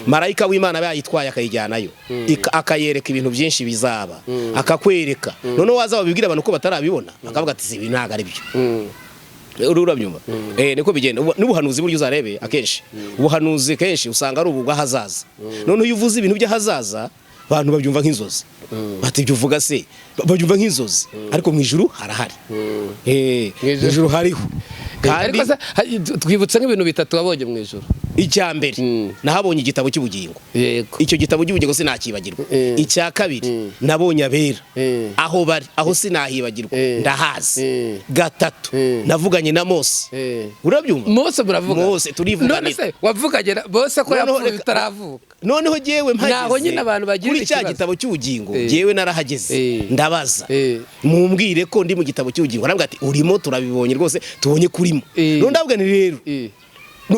marayika w'Imana bayitwaye akayijyanayo akayereka ibintu byinshi bizaba akakwereka none waza babibwira abantu ko batarabibona akavuga ati si binaga ari byo urabyumva niko bigenda n'ubuhanuzi buryo uzarebe akenshi ubuhanuzi kenshi usanga ari ubugwa hazaza none uyu uvuze ibintu by'ahazaza abantu babyumva nk'inzozi bati ibyo uvuga se babyumva nk'inzozi ariko mwijuru harahari mwijuru hariho kandi twibutse nk'ibintu bitatu wabonye mwijuru icyambere nahabonye igitabo cy'ubugingo icyo gitabo cy'ubugingo sinakibagirwa icya kabiri nabonye abera aho bari aho sinahibagirwa ndahazi gatatu navuganye na Mose urabyumva Mose muravuga Mose turivugana wavuganye Mose ko yapfuye utaravuka noneho jewe naho nyine abantu bagira kuri cya gitabo cy'ubugingo jewe narahageze ndabaza mumbwire ko ndi mu gitabo cy'ubugingo arambwa ati urimo turabibonye rwose tubonye kurimo none ndavuga ni rero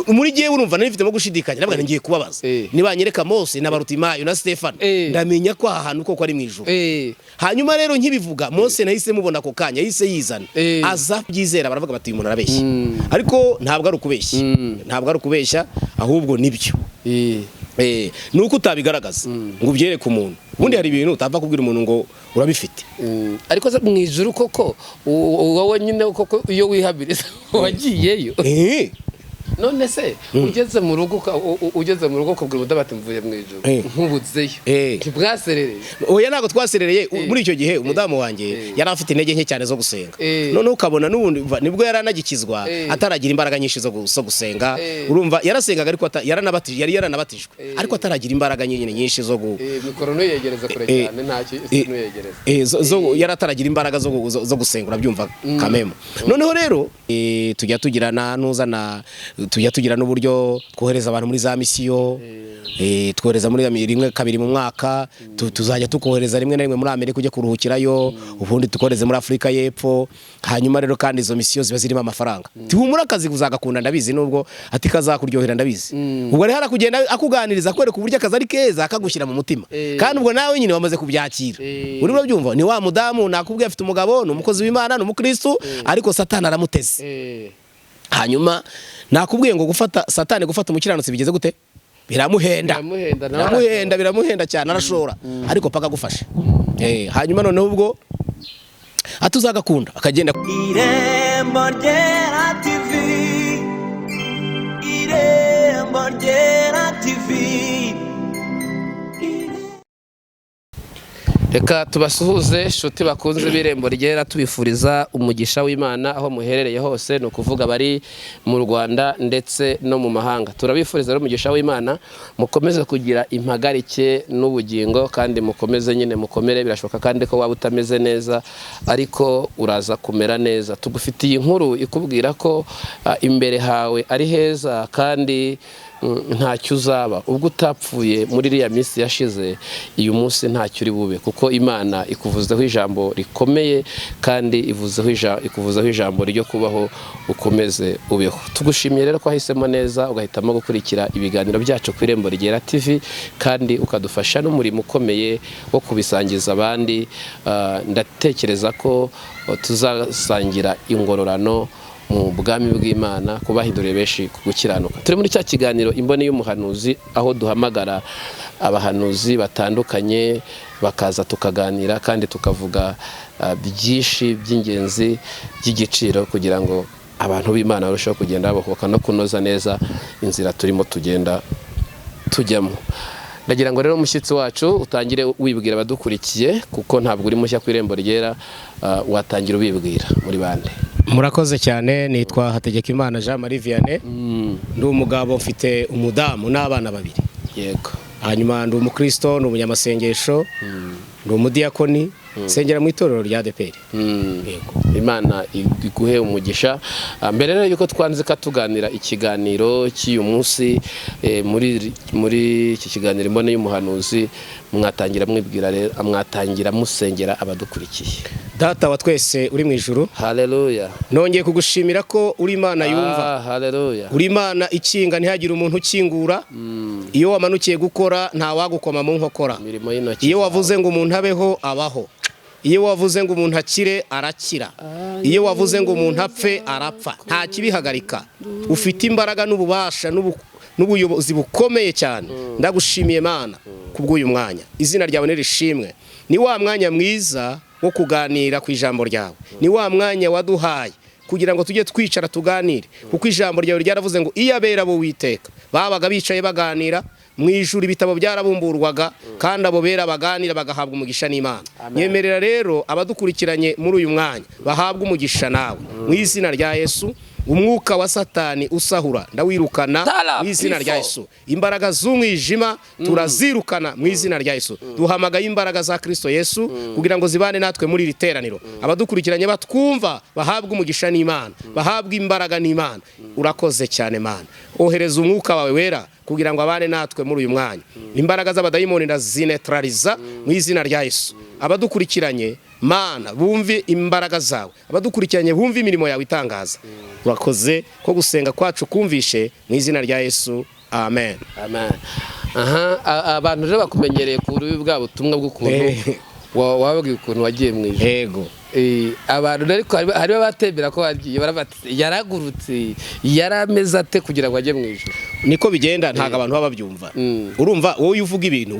muri jewe urumva narifitemo gushidikanya nabwo ngiye kubabaza nibanyereka Mose na Barutimayo na Stefano ndamenya ko ahantu koko ari mwijuru hanyuma rero nkibivuga Mose nahise mubona ko kanya yise yizana aza byizera baravuga bati uyu muntu arabeshya ariko ntabwo ari ukubeshya ahubwo nibyo nuko utabigaragaza ngo ubyereke umuntu ubundi hari ibintu utapfa kubwira umuntu ngo urabifite ariko se mwijuru koko wowe nyine koko iyo wihabiriza wagiyeyo none se ugeze mu rugo kubwira udabati mvuye mwijuru nkubuzeyo ntibwaserereye oya ntago twaserereye muri icyo gihe umudamu wanjye yari afite intege nke cyane zo gusenga none ukabona n'ubundi nibwo yaranagikizwa ataragira imbaraga nyinshi zo gusenga urumva yarasengaga ariko yaranabatijwe ariko ataragira imbaraga nyinshi zo mikoro yegereza kure cyane ntacyo yegereza yarataragira imbaraga zo gusenga urabyumva kamemo noneho rero tujya tugirana nuzana tujya tugira n'uburyo twohereza abantu muri za misiyo twohereza muri rimwe kabiri mu mwaka tuzajya tukohereza rimwe na rimwe muri Amerika ujye kuruhukirayo ubundi tukohereze muri Afrika y'Epfo hanyuma rero kandi izo misiyo ziba zirimo amafaranga tihumura akazi kuzagakunda ndabizi nubwo ati kazakuryohera ndabizi ubwo ari harakugenda akuganiriza kwereka uburyo akazi ari keza akagushyira mu mutima kandi ubwo nawe nyine wamaze kubyakira uri urabyumva ni wa mudamu nakubwiye afite umugabo ni umukozi w'Imana ni umukristo ariko Satani aramuteze hanyuma nakubwiye ngo Satani gufata umukiranutsi bigeze gute biramuhenda cyane arashora ariko paka gufasha hanyuma noneho ubwo atuzagakunda akagenda Irembo Ryera TV Irembo Ryera TV reka tubasuhuze nshuti bakunze b'Irembo Ryera tubifuriza umugisha w'Imana aho muherereye hose no kuvuga bari mu Rwanda ndetse no mu mahanga turabifuriza rero umugisha w'Imana mukomeze kugira impagarike n'ubugingo kandi mukomeze nyine mukomere birashoboka kandi ko waba utameze neza ariko uraza kumera neza tugufitiye inkuru ikubwira ko imbere hawe ari heza kandi ntacyo uzaba ubwo utapfuye muri iriya minsi yashize uyu munsi ntacyo uri bube kuko Imana ikuvuzeho ijambo rikomeye kandi ikuvuzeho ijambo ryo kubaho ukomeze ubeho tugushimiye rero ko wahisemo neza ugahitamo gukurikira ibiganiro byacu ku Irembo Ryera TV kandi ukadufasha n'umurimo ukomeye wo kubisangiza abandi ndatekereza ko tuzasangira ingororano mu bwami bw'Imana kubahindura beshi gukiranuka turi muri cya kiganiro imboni y'umuhanuzi aho duhamagara abahanuzi batandukanye bakaza tukaganira kandi tukavuga byinshi by'ingenzi by'igiciro kugira ngo abantu b'Imana barusheho kugenda babohoka no kunoza neza inzira turimo tugenda tujyamo ndagira ngo rero umushyitsi wacu utangire wibwira abadukurikiye kuko ntabwo uri mushya ku Irembo Ryera watangira ubibwira muri bande murakoze cyane nitwa Hategekimana Jean Marie Vianney ndi umugabo mfite umudamu n'abana babiri yego hanyuma ndi umukristo ndi umunyamasengesho ndi umudiyakoni sengera mu itorero rya ADPR yego Imana iguhe umugisha mbere rero yuko twanze katuganira ikiganiro cy'uyu munsi muri iki kiganiro imbone y'umuhanuzi mwatangira mwibwira rero mwatangira musengera abadukurikiye Data wa twese uri mwijuru haleluya nongeye kugushimira ko uri Imana yumva haleluya uri Imana ikinga ntihagire umuntu ukingura iyo wamanukiye gukora nta wagukoma mu nkokora iyo wavuze ngo umuntu abeho abaho iyo wavuze ngo umuntu akire arakira iyo wavuze ngo umuntu apfe arapfa nta kibihagarika ufite imbaraga n'ububasha n'ubuyobozi bukomeye cyane. Ndagushimiye Mana kubw'uyu mwanya, izina ryawe nirishimwe. Ni wa mwanya mwiza wo kuganira ku ijambo ryawe, ni wa mwanya waduhaye kugira ngo tujye twicara tuganire, kuko ijambo ryawe ryaravuze ngo iyo abera bo witeka babaga bicaye baganira Mwijuru, ibitabo byarabumburwaga kandi abo bera baganira bagahabwa umugisha n'Imana. Nyemerera rero abadukurikiranye muri uyu mwanya bahabwa umugisha nawe mu izina rya Yesu. Umwuka wa Satani usahura ndawirukana mu izina rya Yesu. Imbaraga z'umwijima turazirukana mu izina rya Yesu. Duhamagaye imbaraga za Kristo Yesu kugira ngo zibane natwe muri iri teraniro. Abadukurikiranye batwumva bahabwa umugisha n'Imana, bahabwa imbaraga n'Imana. Urakoze cyane Mana, ohereza umwuka wawe wera kugira ngo abane natwe muri uyu mwanya. Imbaraga z'abadayimoni ndazinetraliza mu izina rya Yesu. Abadukurikiranye Mana bumve imbaraga zawe, abadukurikiranye bumve imirimo yawe itangaza. Urakoze ko gusenga kwacu kumvishe mu izina rya Yesu. Amen. Amen. Abantu rero bakumenyereye ku rubi bwa butumwa bw'ukuntu wababwiye ukuntu wagiye mu ijuru. Yego. Abantu ariko hari batembera ko wagiye barabati yaragurutse yarameze ate kugira ngo ajye mu ijuru. Niko bigenda, ntago abantu baba babyumva. Urumva wowe uvuga ibintu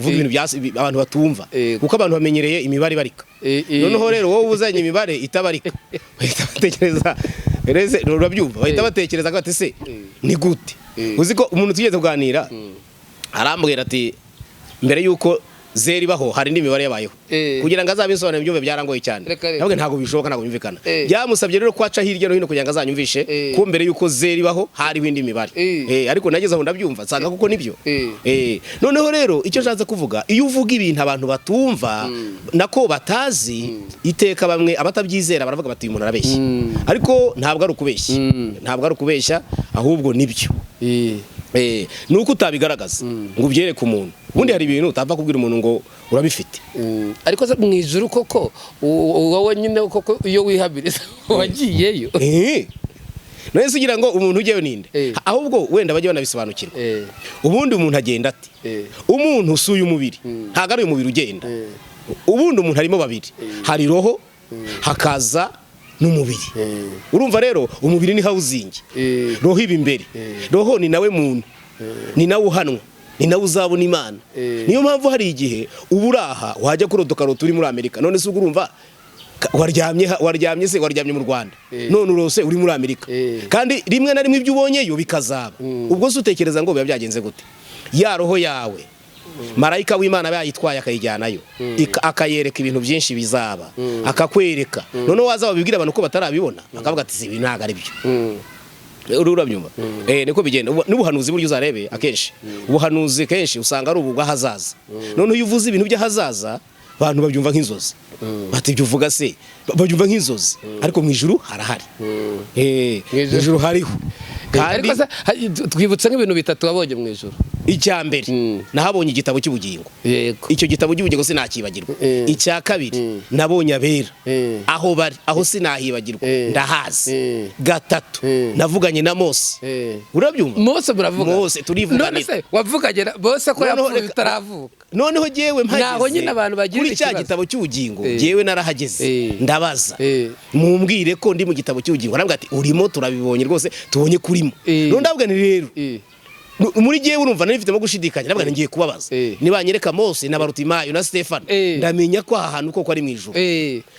abantu batumva, kuko abantu bamenyereye imibare barika. Noneho rero wowe uzanye imibare itabarika bahita batekereza reze urabyumva, bahita batekereza ko ati se ni gute. Uzi ko umuntu tugeze kuganira arambwira ati mbere yuko zeri baho hari indi mibare yabayeho kugira ngo azabisobanure byumve byarangoye cyane. Ntabwo ntago bishoboka, ntago bimvikana. Byamusabye rero kwaca hirya no hino kugira ngo azanyumvishe ko mbere yuko zeri baho hari indi mibare. Ariko nageze aho ndabyumva nsanga kuko nibyo. Noneho rero icyo nshatse kuvuga, iyo uvuga ibintu abantu batumva nako batazi, iteka bamwe abatabyizera baravuga bati uyu muntu arabeshya. Ariko ntabwo ari ukubeshya, ntabwo ari ukubeshya, ahubwo nibyo. Nuko utabigaragaza ngo ubyereke umuntu. Ubundi hari ibintu utapfa kubwira umuntu ngo urabifite. Ariko mu ijuru koko wowe nyine koko iyo wihabiriza wagiyeyo. None se ugira ngo umuntu ugiyeyo ninde? Ahubwo wenda bajye banabisobanukirwa. Ubundi umuntu agenda ati umuntu usuye umubiri, ntago ari umubiri ugenda. Ubundi umuntu harimo babiri, hari roho hakaza n'umubiri. Urumva rero umubiri ni hawuzingi, roho iba imbere. Roho ni nawe muntu, ni nawe uhanwa, ni nawe uzabona Imana. Niyo mpamvu hari igihe uburaha wajya kurodoka uri muri Amerika, none se urumva waryamye mu Rwanda, none urose uri muri Amerika, kandi rimwe na rimwe ibyo ubonyeyo bikazaba. Ubwo se utekereza ngo biba byagenze gute? Ya roho yawe marayika w'Imana bayitwaye akayijyanayo, akayereka ibintu byinshi bizaba, akakwereka. None waza babibwira abantu ko batarabibona, bakavuga ati si binaga ari byo. Urabyumva? Niko bigenda. N'ubuhanuzi buryo uzarebe akenshi, ubuhanuzi kenshi usanga ari ubugwa hazaza. None iyo uvuze ibintu by'ahazaza abantu babyumva nk'inzozi. Bati ibyo uvuga se babyumva nk'inzozi, ariko mu ijuru harahari. Mu ijuru hariho. Kandi twibutse nk'ibintu bitatu wabonye mu ijuru. Icya mbere nahabonye igitabo cy'ubugingo. Yego. Icyo gitabo cy'ubugingo sinakibagirwa. Icya kabiri nabonye abera aho bari, aho sinahibagirwa, ndahazi. Gatatu navuganye na Mose. Urabyumva? Mose muravuga? Mose turivuganira. None se wavuganye Mose ko yapfuye utaravuka? Noneho jewe mpageze naho nyine abantu bagira kuri cya gitabo cy'ubugingo, jewe narahageze ndabaza mumbwire ko ndi mu gitabo cy'ubugingo. Arambwira ati urimo, turabibonye rwose, tubonye kurimo. None ndavuga ni rero muri jewe urumva narifitemo gushidikanya, ndavuga ngiye kubabaza nibanyereka Mose na Barutimayo na Stefano, ndamenya ko ahantu koko ari mu ijuru.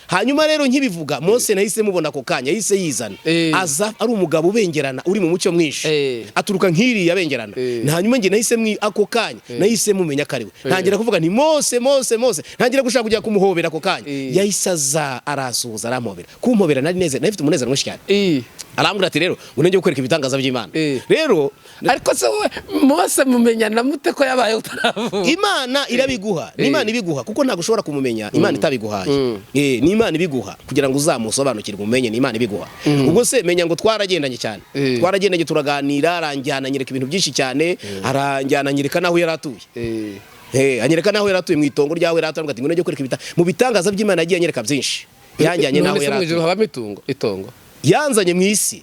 Hanyuma rero nkibivuga Mose nahise mubona ko kanya yise yizana, aza ari umugabo ubengerana uri mu mucyo mwinshi, aturuka nkiri yabengerana. Hanyuma nge nahise ako kanya nahise mumenya kariwe, ntangira kuvuga ni Mose Mose Mose, ntangira gushaka kujya kumuhobera ako kanya. Yahise aza arasuhuza arampobera, kumpobera nari neze, nafite umunezero mwinshi cyane. Arambwira ati rero unenge gukwereka ibitangaza by'Imana. Rero ariko se Mose mumenyana mute ko yabaye utaravuka? Imana irabiguha, ni Imana ibiguha, kuko ntago ushobora kumumenya Imana itabiguhaye. Ni Imana ibiguha kugira ngo uzamusobanukirwe umenye, ni Imana ibiguha. Ubwo se menya ngo twaragendanye cyane, twaragendanye turaganira, aranjyana nyereka ibintu byinshi cyane, aranjyana nyereka naho yaratuye. Anyereka naho yaratuye mu itongo ryawe, yaratuye ati ngo unenge gukwereka mu bitangaza by'Imana yagiye anyereka byinshi. Yanjyanye naho yaratuye. None se mwijuru habamo itongo? Yanzanye mu isi.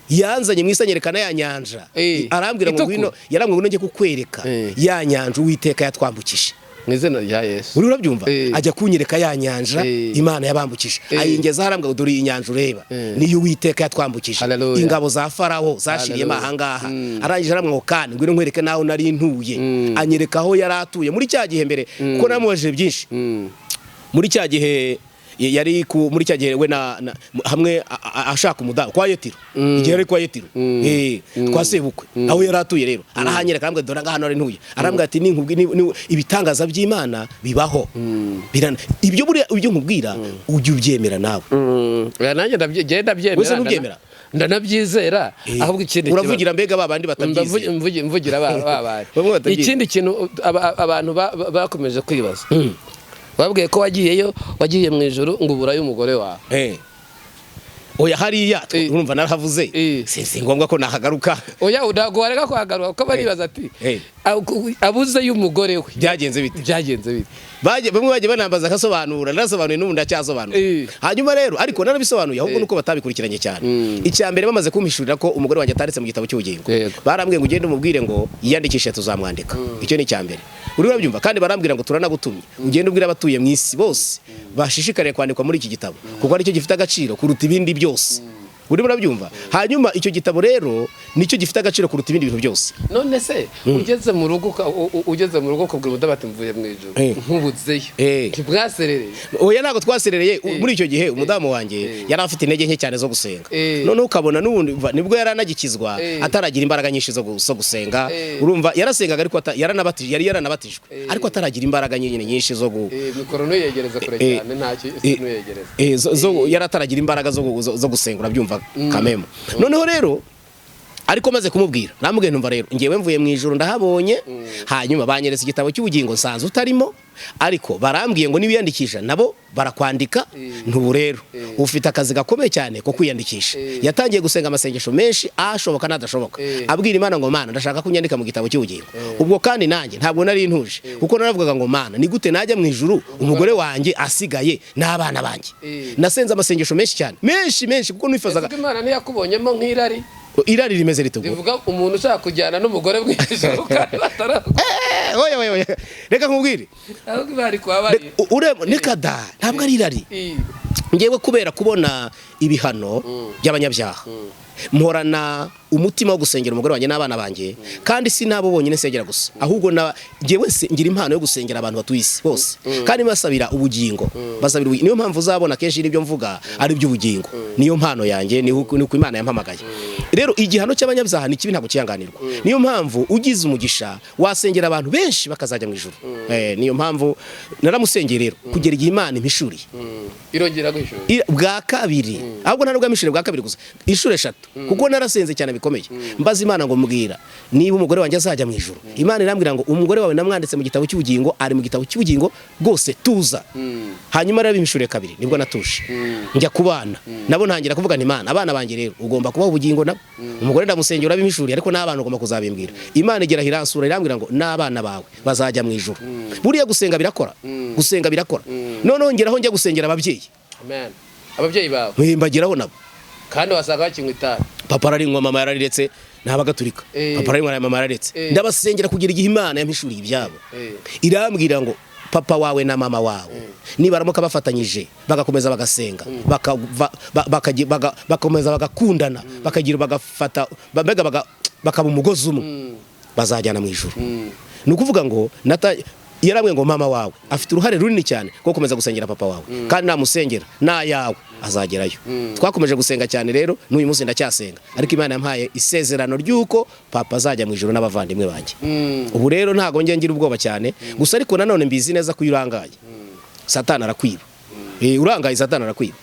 Yanzanye mu isi anyereka ya nyanja. Arambwira ngo ngwino, yarambwira ngo nenge kukwereka ya nyanja Uwiteka yatwambukije. mwizina rya Yesu uri urabyumva ajya kunyereka ya nyanja Imana yabambukije ayingeza harambwa dore inyanja ureba niyo Uwiteka yatwambukije ingabo za Farawo zashiriye mahangaha arangije aramwo kandi ngwire nkwereke naho nari ntuye anyereka aho yaratuye muri cya gihe mbere kuko namubajije byinshi muri cya gihe yari muri cya gihe we hamwe ashaka umudamu kwa Yetiro igihe yari kwa Yetiro kwa sebukwe aho yaratuye rero arahanyereka arambwa dore ngaha nari ntuye arambwa ati ibitangaza by'Imana bibaho ibyo buri ibyo nkubwira ujye ubyemera nawe nanjye ndabyemera ndanabyizera ahubwo ikindi uravugira mbega babandi batabyizera mvugira babandi ikindi kintu abantu bakomeje kwibaza babwiye ko wagiye Mwijuru ngo uburayo umugore wawe oya hariya urumva narahavuze si ngombwa ko nahagaruka oya udago wareka kwagaruka ko baribaza ati abuze y'umugore we byagenze bite bamwe baje banambaza akasobanura narasobanuye n'ubu ndacyasobanura hanyuma rero ariko narabisobanuye ahubwo nuko batabikurikiranye cyane icyambere bamaze kumpishurira ko umugore wanjye ataretse mu gitabo cy'ubugingo barambwiye ngo ugende umubwire ngo yiyandikishe tuzamwandika icyo ni cyambere uri urabyumva kandi barambwira ngo turanagutumye ugende ubwira abatuye mu isi bose bashishikariye kwandikwa muri iki gitabo kuko ari cyo gifite agaciro kuruta ibindi byose uri murabyumva hanyuma icyo gitabo rero nicyo gifite agaciro kuruta ibindi bintu byose none se ugeze mu rugo kubwira udabati mvuye Mwijuru nkubuzeyo ntibwaserereye oya ntago twaserereye muri icyo gihe umudamu wanjye yari afite intege nke cyane zo gusenga none ukabona n'ubundi nibwo yaranagikizwa ataragira imbaraga nyinshi zo gusenga urumva yarasengaga ariko yaranabatijwe ariko ataragira imbaraga nyinshi zo mikoro yegereza kure cyane ntacyo yegereza yarataragira imbaraga zo gusenga urabyumva kamemo noneho rero ariko maze kumubwira namubwiye ntumva rero ngiye mvuye Mwijuru ndahabonye hanyuma banyereza igitabo cy'ubugingo nsanze utarimo ariko barambwiye ngo nibiyandikisha nabo barakwandika ntubu rero ufite akazi gakomeye cyane ko kwiyandikisha yatangiye gusenga amasengesho menshi ashoboka nadashoboka abwira Imana ngo Mana ndashaka kunyandika mu gitabo cy'ubugingo ubwo kandi nanjye ntabwo nari ntuje kuko naravugaga ngo Mana ni gute najya Mwijuru umugore wanjye asigaye n'abana banjye nasenze amasengesho menshi cyane menshi kuko nifuzaga Imana ntiyakubonyemo nk'irari irari rimeze ritugo bivuga umuntu ushaka kujyana n'umugore Mwijuru kandi oya reka nkubwire ahubwo bari kwabari nekada ntabwo ari irari ngewe kubera kubona ibihano by'abanyabyaha mporana umutima wo gusengera umugore wanjye n'abana banjye kandi si nabo bonyine nsengera gusa ahubwo ngewe ngira impano yo gusengera abantu batuye isi bose kandi basabira ubugingo niyo mpamvu uzabona kenshi n'ibyo mvuga ari by'ubugingo niyo mpano yanjye ni uko Imana yampamagaye rero igihano cy'abanyabyaha ni kibi ntabwo kiyanganirwa niyo mpamvu ugize umugisha wasengera abantu benshi bakazajya mu ijuru niyo mpamvu naramusengeye rero kugera igihe Imana impishuriye irongera guhishura bwa kabiri ahubwo nta nubwo amishuriye bwa kabiri gusa inshuro 3 kuko narasenze cyane bikomeye mbaza Imana ngo mbwira niba umugore wanjye azajya mu ijuru Imana irambwira ngo umugore wawe namwanditse mu gitabo cy'ubugingo ari mu gitabo cy'ubugingo rwose tuza hanyuma rero bimishuriye kabiri nibwo natuje njya kubana nabo ntangira kuvuga nti Imana abana banjye rero ugomba kubaho ubugingo nabo umugore ndamusengera bimishuriye ariko n'abana ugomba kuzabimbwira Imana igera hiransura irambwira ngo n'abana bawe bazajya mu ijuru buriya gusenga birakora none ngeraho njya gusengera ababyeyi amen ababyeyi bawe mbageraho nabo kandi wasanga bakinywa itabi papa ararinywa mama yarariretse ntabagaturika papa ararinywa mama yararetse ndabasengera kugira igihe Imana yampishuriye ibyabo irambwira ngo papa wawe na mama wawe nibaramuka bafatanyije bagakomeza bagasenga bagakomeza bagakundana bakagira bagafata bakaba umugozi umwe bazajyana mu ijuru ni ukuvuga ngo yarabwiye ngo mama wawe afite uruhare runini cyane ko gukomeza gusengera papa wawe kandi namusengera nayawe azagerayo twakomeje gusenga cyane rero n'uyu munsi ndacyasenga ariko Imana yampaye isezerano ry'uko papa azajya mu ijuru n'abavandimwe banjye ubu rero ntago ngira ubwoba cyane gusa ariko nanone mbizi neza ko urangaye Satani arakwiba urangaye Satani arakwiba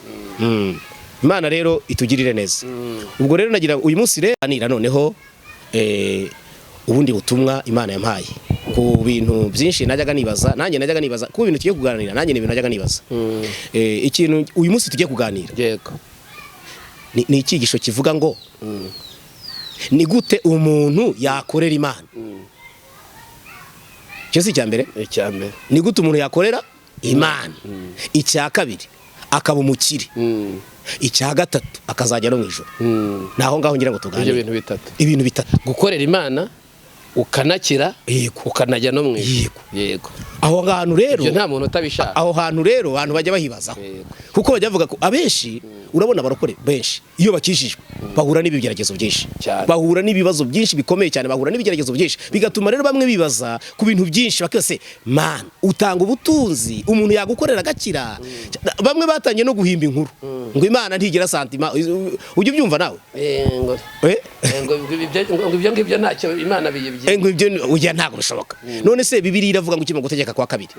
Imana rero itugirire neza ubwo rero nagira uyu munsi rero noneho ubundi butumwa Imana yampaye ku bintu byinshi najyaga nibaza ku bintu tugiye kuganira nanjye ni ibintu najyaga nibaza ikintu uyu munsi tugiye kuganira yego ni icyigisho kivuga ngo ni gute umuntu yakorera Imana cyo si cyambere ni gute umuntu yakorera Imana icya kabiri akaba umukire icya gatatu akazajya no mu ijuru naho ngaho ngira ngo tuganire ibintu bitatu gukorera Imana ukanakira yego ukanajya no mu ijuru. Yego. Yego. aho hantu rero Ibyo nta muntu utabishaka. aho hantu rero abantu bajya bahibazaho Yego. kuko bajya bavuga ko abenshi urabona abarokore benshi iyo bakishijwe bahura n'ibigeragezo byinshi Cyane. bahura n'ibibazo byinshi bikomeye cyane bahura n'ibigeragezo byinshi bigatuma rero bamwe bibaza ku bintu byinshi bakase man utanga ubutunzi umuntu yagukorera agakira bamwe batangiye no guhimba inkuru ngo Imana ntigira santima ujye ubyumva nawe ngo ibyo ngibyo ntacyo Imana biyibye. ngo ibyo ujya ntago bishoboka none se Bibiliya iravuga ngo ukimara gutegeka kwa kabiri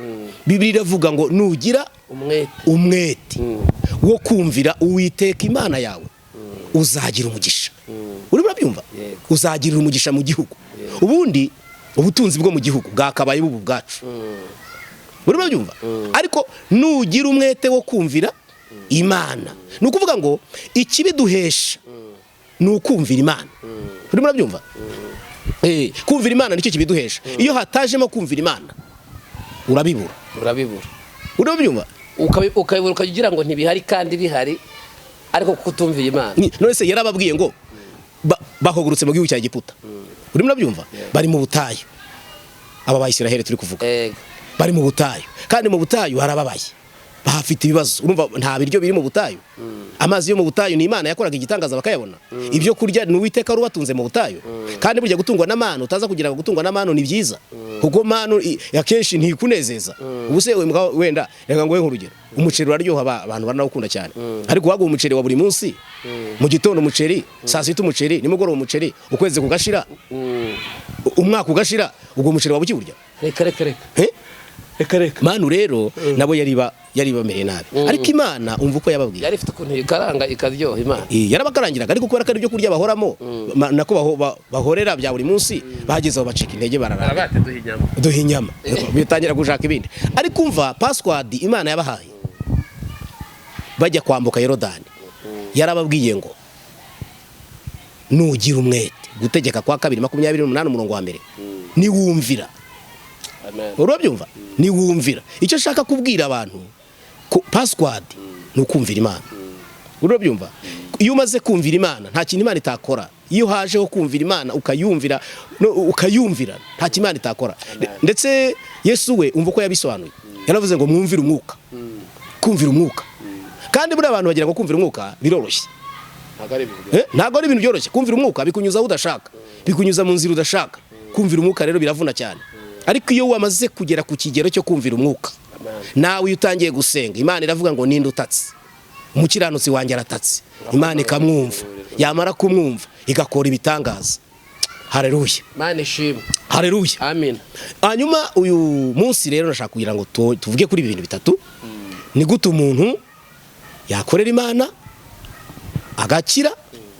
Bibiliya iravuga ngo nugira umwete wo kumvira Uwiteka Imana yawe uzagira umugisha. Urimo urabyumva uzagirira umugisha mu gihugu ubundi ubutunzi bwo mu gihugu bwakabaye bubu bwacu. Urimo urabyumva ariko nugira umwete wo kumvira Imana ni ukuvuga ngo ikibiduhesha ni ukumvira Imana. Urimo urabyumva kumvira Imana nicyo kibiduhesha. Iyo hatajemo kumvira Imana urabibura. Urabyumva ukabibura ukagira ngo ntibihari kandi bihari ariko kutumvira Imana. None se yarababwiye ngo bahogurutse mu gihugu cya Egiputa. Urimo urabyumva bari mu butayu aba bayisiraheli turi kuvuga bari mu butayu kandi mu butayu harababaye bahafite ibibazo. Urumva nta biryo biri mu butayu amazi yo mu butayu ni Imana yakoraga igitangaza bakayabona. Ibyo kurya ni Uwiteka rubatunze mu butayu kandi burya gutungwa n'amano utaza kugira ngo gutungwa n'amano ni byiza kuko mano yakenshi ntikunezeza. Ubuse wenda reka ngo nk'urugero umuceri uraryoha abantu baranawukunda cyane ariko waguha umuceri wa buri munsi mu gitondo umuceri saa sita umuceri nimugoroba umuceri ukwezi kugashira umwaka ugashira ubwo umuceri waba ukiburya reka manu rero nabo yari bamereye nabi ariko Imana umva uko yababwiye yari ifite ukuntu ikaranga ikaryoha Imana yarabakarangiraga ariko kubera ko ari byo kurya bahoramo nako bahorera bya buri munsi bagezeho bacika intege bararara duha inyama bitangira gushaka ibindi ariko umva password Imana yabahaye bajya kwambuka Yorodani yarababwiye ngo nugira umwete gutegeka kwa 2:28 umurongo wa mbere niwumvira. Urabyumva niwumvira icyo shaka kubwira abantu password ni ukumvira Imana. Urabyumva iyo umaze kumvira Imana nta kintu Imana itakora. Iyo hajeho kumvira Imana ukayumvira nta kintu Imana itakora. Ndetse Yesu we umva ko yabisobanuye yaravuze ngo mwumvire umwuka kumvira umwuka kandi buri abantu bagira ngo kumvira umwuka biroroshye ntago ari ibintu byoroshye. Kumvira umwuka bikunyuza udashaka bikunyuza mu nzira udashaka. Kumvira umwuka rero biravuna cyane ariko iyo wamaze kugera ku kigero cyo kumvira umwuka nawe utangiye gusenga Imana iravuga ngo ninde utatse umukiranutsi wanjye aratatse Imana ikamwumva yamara kumwumva igakora ibitangaza. Haleluya Imana ishimwe haleluya amen. Hanyuma uyu munsi rero nashaka kugira ngo tuvuge kuri ibintu bitatu ni gute umuntu yakorera Imana agakira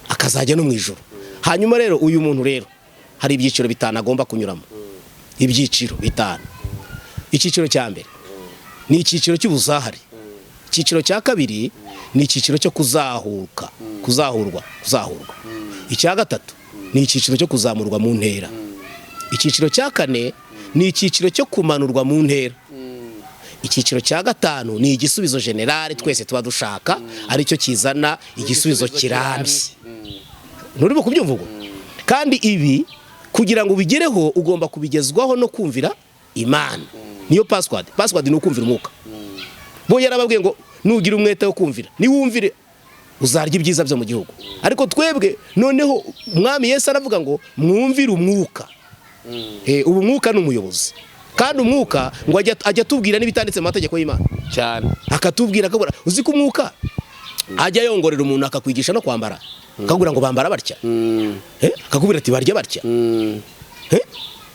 akazajya no mu ijuru. Hanyuma rero uyu muntu rero hari ibyiciro bitanu agomba kunyuramo. Ibyiciro bitanu. Icyiciro cya mbere ni icyiciro cy'ubuzahari. Icyiciro cya kabiri ni icyiciro cyo kuzahurwa. Icya gatatu ni icyiciro cyo kuzamurwa mu ntera. Icyiciro cya kane ni icyiciro cyo kumanurwa mu ntera. Icyiciro cya gatanu ni igisubizo generale twese tuba dushaka aricyo kizana igisubizo kirambye. Nturimo kubyumva ubwo kandi ibi kugira ngo ubigereho ugomba kubigezwaho no kumvira Imana. Niyo password ni ukumvira umwuka. Bo yarababwiye ngo nugira umwete wo kumvira niwumvire uzarya ibyiza byo mu gihugu. Ariko twebwe noneho umwami Yesu aravuga ngo mwumvire umwuka. Ubu mwuka ni umuyobozi kandi umwuka ngo ajya tubwira n'ibitanditse mu mategeko y'Imana cyane akatubwira akabura uzi ko umwuka ajya yongorera umuntu akakwigisha no kwambara akagura ngo bambara barya akakubwira ati barya barya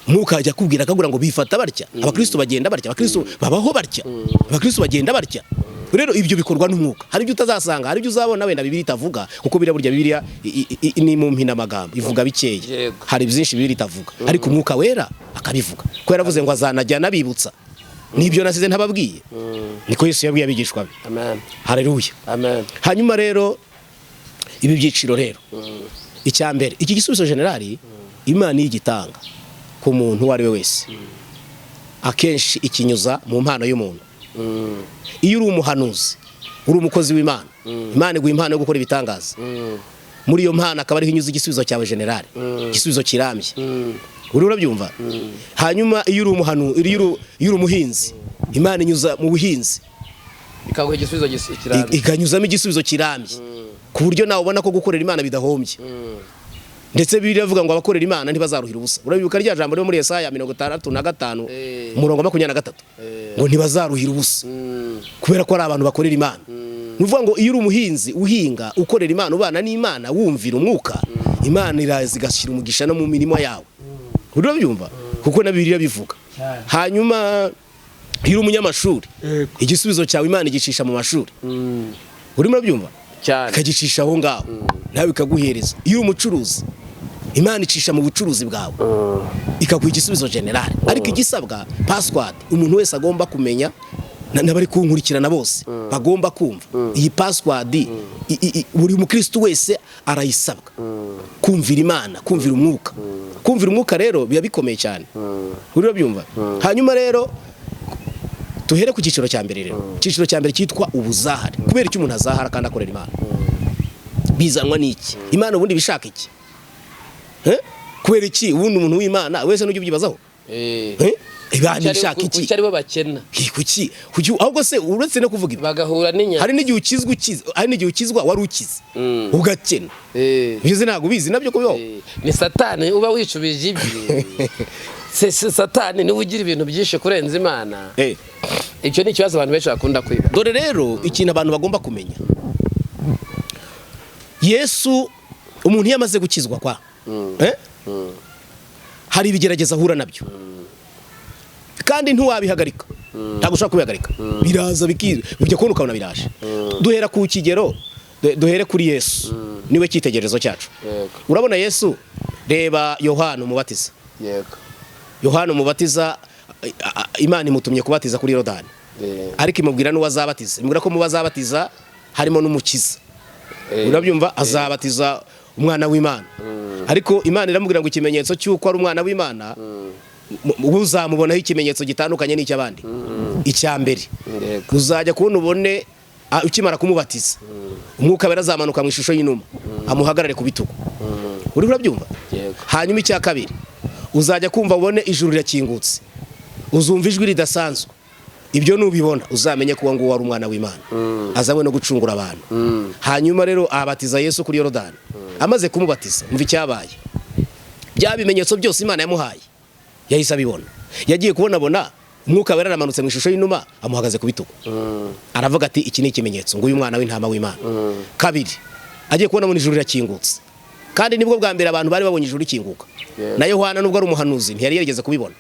umwuka ajya kubwira akagura ngo bifata barya abakristo bagenda barya abakristo babaho barya abakristo bagenda barya. Rero ibyo bikorwa n'umwuka. Hari ibyo utazasanga hari ibyo uzabona wenda Bibiliya itavuga kuko Bibiliya ni mu mpina magambo ivuga bikeye. Hari byinshi Bibiliya itavuga ariko umwuka wera akabivuga ko yaravuze ngo azanajya nabibutsa nibyo nasize ntababwiye niko Yesu yabwiye abigishwa be. Amen. Haleluya Amen. Hanyuma rero ibi byiciro rero icya mbere iki gisubizo generali Imana y'igitanga ku muntu wari we wese akenshi ikinyuza mu mpano y'umuntu. Iyo uri umuhanuzi uri umukozi w'Imana Imana iguha impano yo gukora ibitangaza muri iyo mpano akaba ariho inyuze igisubizo cyawe generale, igisubizo kirambye. Uri urabyumva? Hanyuma iyo uri umuhinzi, Imana inyuza mu buhinzi ikaguha igisubizo kirambye, ikanyuzamo igisubizo kirambye, ku buryo nawe ubona ko gukorera Imana bidahombye. Ndetse Bibiliya ivuga ngo abakorera Imana ntibazaruhira ubusa. Urabibuka rya jambo ryo muri Yesaya 65 umurongo 23 ngo ntibazaruhira ubusa, kubera ko ari abantu bakorera Imana. Nuvuga ngo iyo uri umuhinzi uhinga ukorera Imana, ubana n'Imana, wumvira umwuka, Imana irazi igashira umugisha no mu mirimo yawe. Urabyumva? Kuko na Bibiliya bivuga. Hanyuma iyo uri umunyamashuri, igisubizo cyawe Imana igicisha mu mashuri. Urimo urabyumva? Akagicisha aho ngaho nawe ikaguhereza. Iyo uri umucuruzi, Imana icisha mu bucuruzi bwawe ikaguha igisubizo generale. Ariko igisabwa password umuntu wese agomba kumenya, n'abari kunkurikirana bose bagomba kumva iyi password. Buri mukristo wese arayisabwa kumvira Imana, kumvira umwuka. Kumvira umwuka rero biba bikomeye cyane. Uri byumva? Hanyuma rero tuhere ku cyiciro cya mbere rero. Cyiciro cya mbere cyitwa ubuzahare. Kubera icyo umuntu azahara kandi akorera Imana? Bizanwa n'iki? Imana ubundi bishaka iki? Kubera iki ubundi umuntu w'Imana wese n'ujye ubyibazaho? Ibana ishaka iki? Kuki ari bo bakena? Kuki ahubwo se uretse no kuvuga ibi bagahura n'inyama. Hari n'igihe ukizwa wari ukize ugakena. Bize ntago bizi nabyo kubiho. Ni Satani uba wicubije ibye. Satani niwe ugira ibintu byinshi kurenza Imana. Icyo ni ikibazo abantu benshi bakunda kwiba. Dore rero ikintu abantu bagomba kumenya, Yesu umuntu yamaze gukizwa kwa hari ibigerageza ahura nabyo, kandi ntuwabihagarika. Ntabwo ushaka kubihagarika, biraza bijya kubona ukabona biraje. Duhera ku kigero, duhere kuri Yesu, niwe cyitegererezo cyacu. Urabona Yesu, reba Yohana umubatiza. Yohana umubatiza Imana imutumye kubatiza kuri Yorodani, ariko imubwira n'uwo azabatiza. Imubwira ko mu bazabatiza harimo n'umukiza. Urabyumva? Azabatiza umwana w'Imana. Ariko Imana iramubwira ngo ikimenyetso cy'uko ari umwana w'Imana uzamubonaho ikimenyetso gitandukanye n'icy'abandi. Icya mbere uzajya kubona ubone ukimara kumubatiza umwuka wera azamanuka mu ishusho y'inuma amuhagarare ku bitugu. Uri urabyumva? Hanyuma icya kabiri uzajya kumva ubone ijuru rirakingutse, uzumva ijwi ridasanzwe. Ibyo nubibona uzamenye ko ngo wari umwana w'Imana azawe no gucungura abantu. Hanyuma rero abatiza Yesu kuri Yorodani. Amaze kumubatiza umva icyabaye, bya bimenyetso byose Imana yamuhaye yahise abibona. Yagiye kubona umwuka wera aramanutse mu ishusho y'inuma amuhagaze ku bitugu. Aravuga ati iki ni ikimenyetso ngo uyu mwana w'intama w'Imana. Kabiri agiye kubona mu ijuru rirakingutse, kandi nibwo bwa mbere abantu bari babonye ijuru rikinguka. Na Yohana nubwo ari umuhanuzi ntiyari yarigeze kubibona.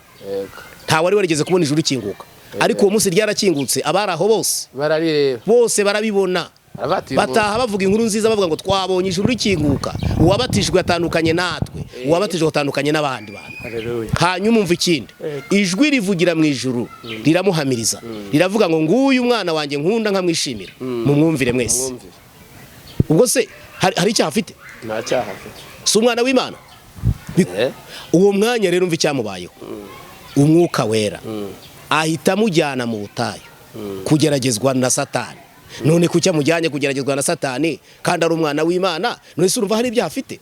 Nta wari warigeze kubona ijuru rikinguka, ariko uwo munsi ryarakingutse. Abari aho bose barabibona, bataha bavuga inkuru nziza bavuga ngo twabonye ijuru rikinguka. Uwabatijwe atandukanye natwe, uwabatijwe atandukanye n'abandi bantu. Hanyuma umva ikindi, ijwi rivugira mu ijuru riramuhamiriza, riravuga ngo nguyu umwana wanjye nkunda nkamwishimira, mumwumvire mwese. Ubwo se hari icyaha afite? Nta cyaha afite. Si umwana w'Imana? Uwo mwanya rero umva icyamubayeho. Umwuka wera ahita amujyana mu butayu kugeragezwa na Satani. None kuki amujyanye kugeragezwa na Satani kandi ari umwana w'Imana? None se urumva hari ibyaha afite?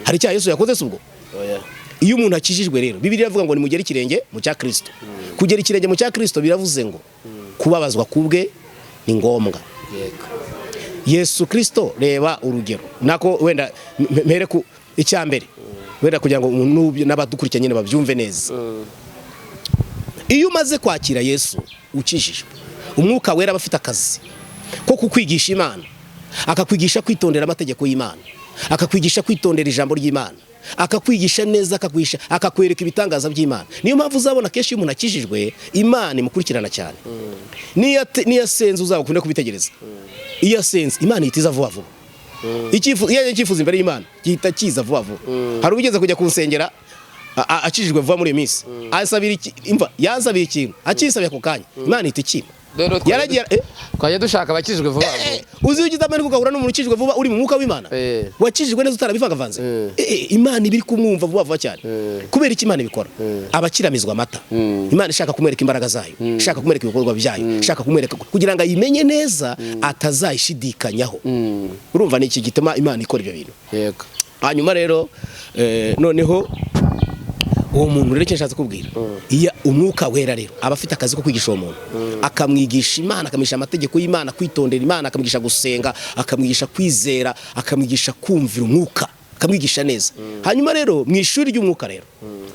Hari icyaha Yesu yakoze se ubwo? Iyo umuntu akijijwe rero Bibiliya ivuga ngo ni mugere ikirenge mu cya Kristo. Kugera ikirenge mu cya Kristo biravuze ngo kubabazwa kubwe ni ngombwa. Yesu Kristo, reba urugero nako wenda mpere ku icya mbere wenda kugira ngo n'abadukurikira nyine babyumve neza. Iyo umaze kwakira Yesu ukijijwe, umwuka wera aba afite akazi ko kukwigisha Imana, akakwigisha kwitondera amategeko y'Imana, akakwigisha kwitondera ijambo ry'Imana, akakwigisha neza, akakwereka ibitangaza by'Imana. Niyo mpamvu uzabona kenshi iyo umuntu akijijwe Imana imukurikirana cyane. Niyo asenze uzakunde kubitegereza, iyo asenze Imana ihita vuba vuba. Icyifuzo imbere y'Imana gihita kiza vuba vuba. Hari ubigeze kujya kunsengera akijijwe vuba muri minsi, asabira iki imva yansabira ikintu akisabye ako kanya Imana ihita ikima. yaragiye twajya dushaka abakijijwe vuba uzi ugize amahirwe ugahura n'umuntu ukijijwe vuba uri mu mwuka w'Imana wakijijwe neza utarabivangavanze Imana ibiri kumwumva vuba vuba cyane kubera iki Imana ibikora abakiramizwa amata Imana ishaka kumwereka imbaraga zayo ishaka kumwereka ibikorwa byayo ishaka kumwereka kugira ngo ayimenye neza atazayishidikanyaho urumva ni iki gituma Imana ikora ibyo bintu yego hanyuma rero noneho uwo muntu rero cyashatse kubwira iya umwuka wera rero aba afite akazi ko kwigisha uwo muntu akamwigisha Imana akamwigisha amategeko y'Imana kwitondera Imana akamwigisha gusenga akamwigisha kwizera akamwigisha kumvira umwuka akamwigisha neza hanyuma rero mu ishuri ry'umwuka rero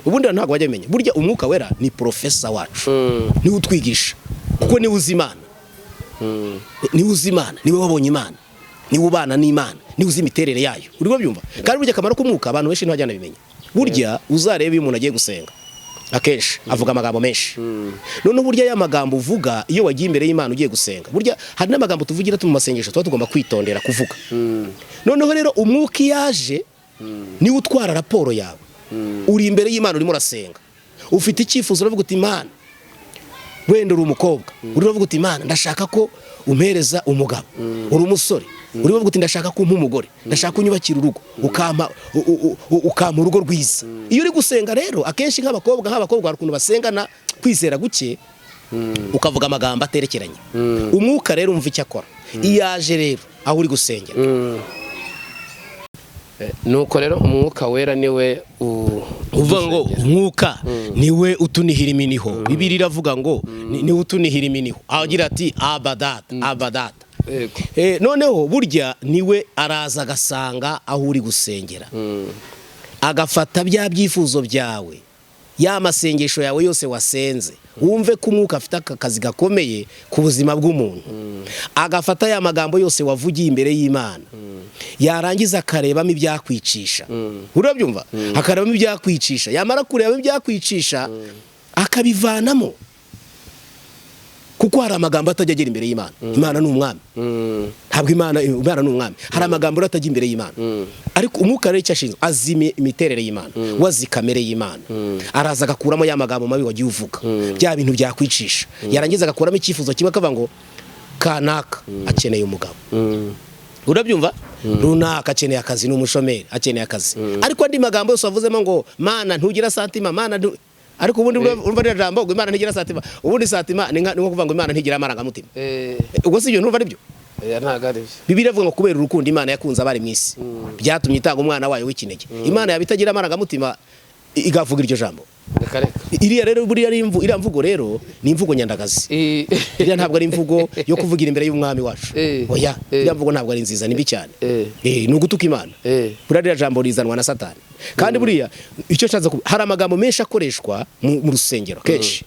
ubundi ntabwo wajya menya burya umwuka wera ni professor wacu niwe utwigisha kuko niwe uzi Imana niwe uzi Imana niwe wabonye Imana niwe ubana n'Imana niwe uzi imiterere yayo uri byumva kandi burya akamaro k'umwuka abantu benshi ntibajyana bimenya burya uzarebe iyo umuntu agiye gusenga akenshi avuga amagambo menshi none burya ya magambo uvuga iyo wagiye imbere y'Imana ugiye gusenga burya hari n'amagambo tuvugira mu masengesho tuba tugomba kwitondera kuvuga noneho rero umwuka yaje niwe utwara raporo yawe uri imbere y'Imana urimo urasenga ufite icyifuzo uravuga uti Imana wenda uri umukobwa uravuga uti Imana ndashaka ko umpereza umugabo uri umusore uri bavuga uti ndashaka ko umugore ndashaka kunyubakira urugo ukampa urugo rwiza iyo uri gusenga rero akenshi nk'abakobwa hari ukuntu basengana kwizera guke ukavuga amagambo aterekeranye umwuka rero umva icyo akora iyaje rero aho uri gusengera nuko rero umwuka wera niwe uvuga ngo umwuka niwe utunihira iminiho Bibiliya iravuga ngo niwe utunihira iminiho agira ati abadata noneho burya niwe araza agasanga aho uri gusengera agafata bya byifuzo byawe ya masengesho yawe yose wasenze wumve ko umwuka afite akazi gakomeye ku buzima bw'umuntu agafata ya magambo yose wavugiye imbere y'Imana yarangiza akarebamo ibyakwicisha urabyumva akarebamo ibyakwicisha yamara kurebamo ibyakwicisha akabivanamo kuko hari amagambo atajya agera imbere y'Imana Imana ni umwami ntabwo Imana ni umwami hari amagambo atajya imbere y'Imana ariko umwuka rero icyo ashinzwe azime imiterere y'Imana wazi kamere y'Imana araza agakuramo ya magambo mabi wagiye uvuga bya bintu byakwicisha yarangiza agakuramo icyifuzo kimwe akavuga ngo kanaka akeneye umugabo urabyumva runaka akeneye akazi ni umushomeri akeneye akazi ariko andi magambo yose wavuzemo ngo Mana ntugira santima Mana ariko ubundi urumva rya jambo ngo Imana ntigira satima ubundi satima ni nko kuvuga ngo Imana ntigira amarangamutima ubwo si ibyo ntumva ari byo ntago ari byo Bibiliya ivuga ngo kubera urukundo Imana yakunze abari mu isi byatumye itanga umwana wayo w'ikinege Imana yabitagira amarangamutima igavuga iryo jambo iriya rero buriya iriya mvugo rero ni imvugo nyandagazi iriya ntabwo ari imvugo yo kuvugira imbere y'umwami wacu oya iriya mvugo ntabwo ari nziza ni mbi cyane ni ugutuka Imana buriya jambo rizanwa na Satani kandi buriya icyo nshatse hari amagambo menshi akoreshwa mu rusengero kenshi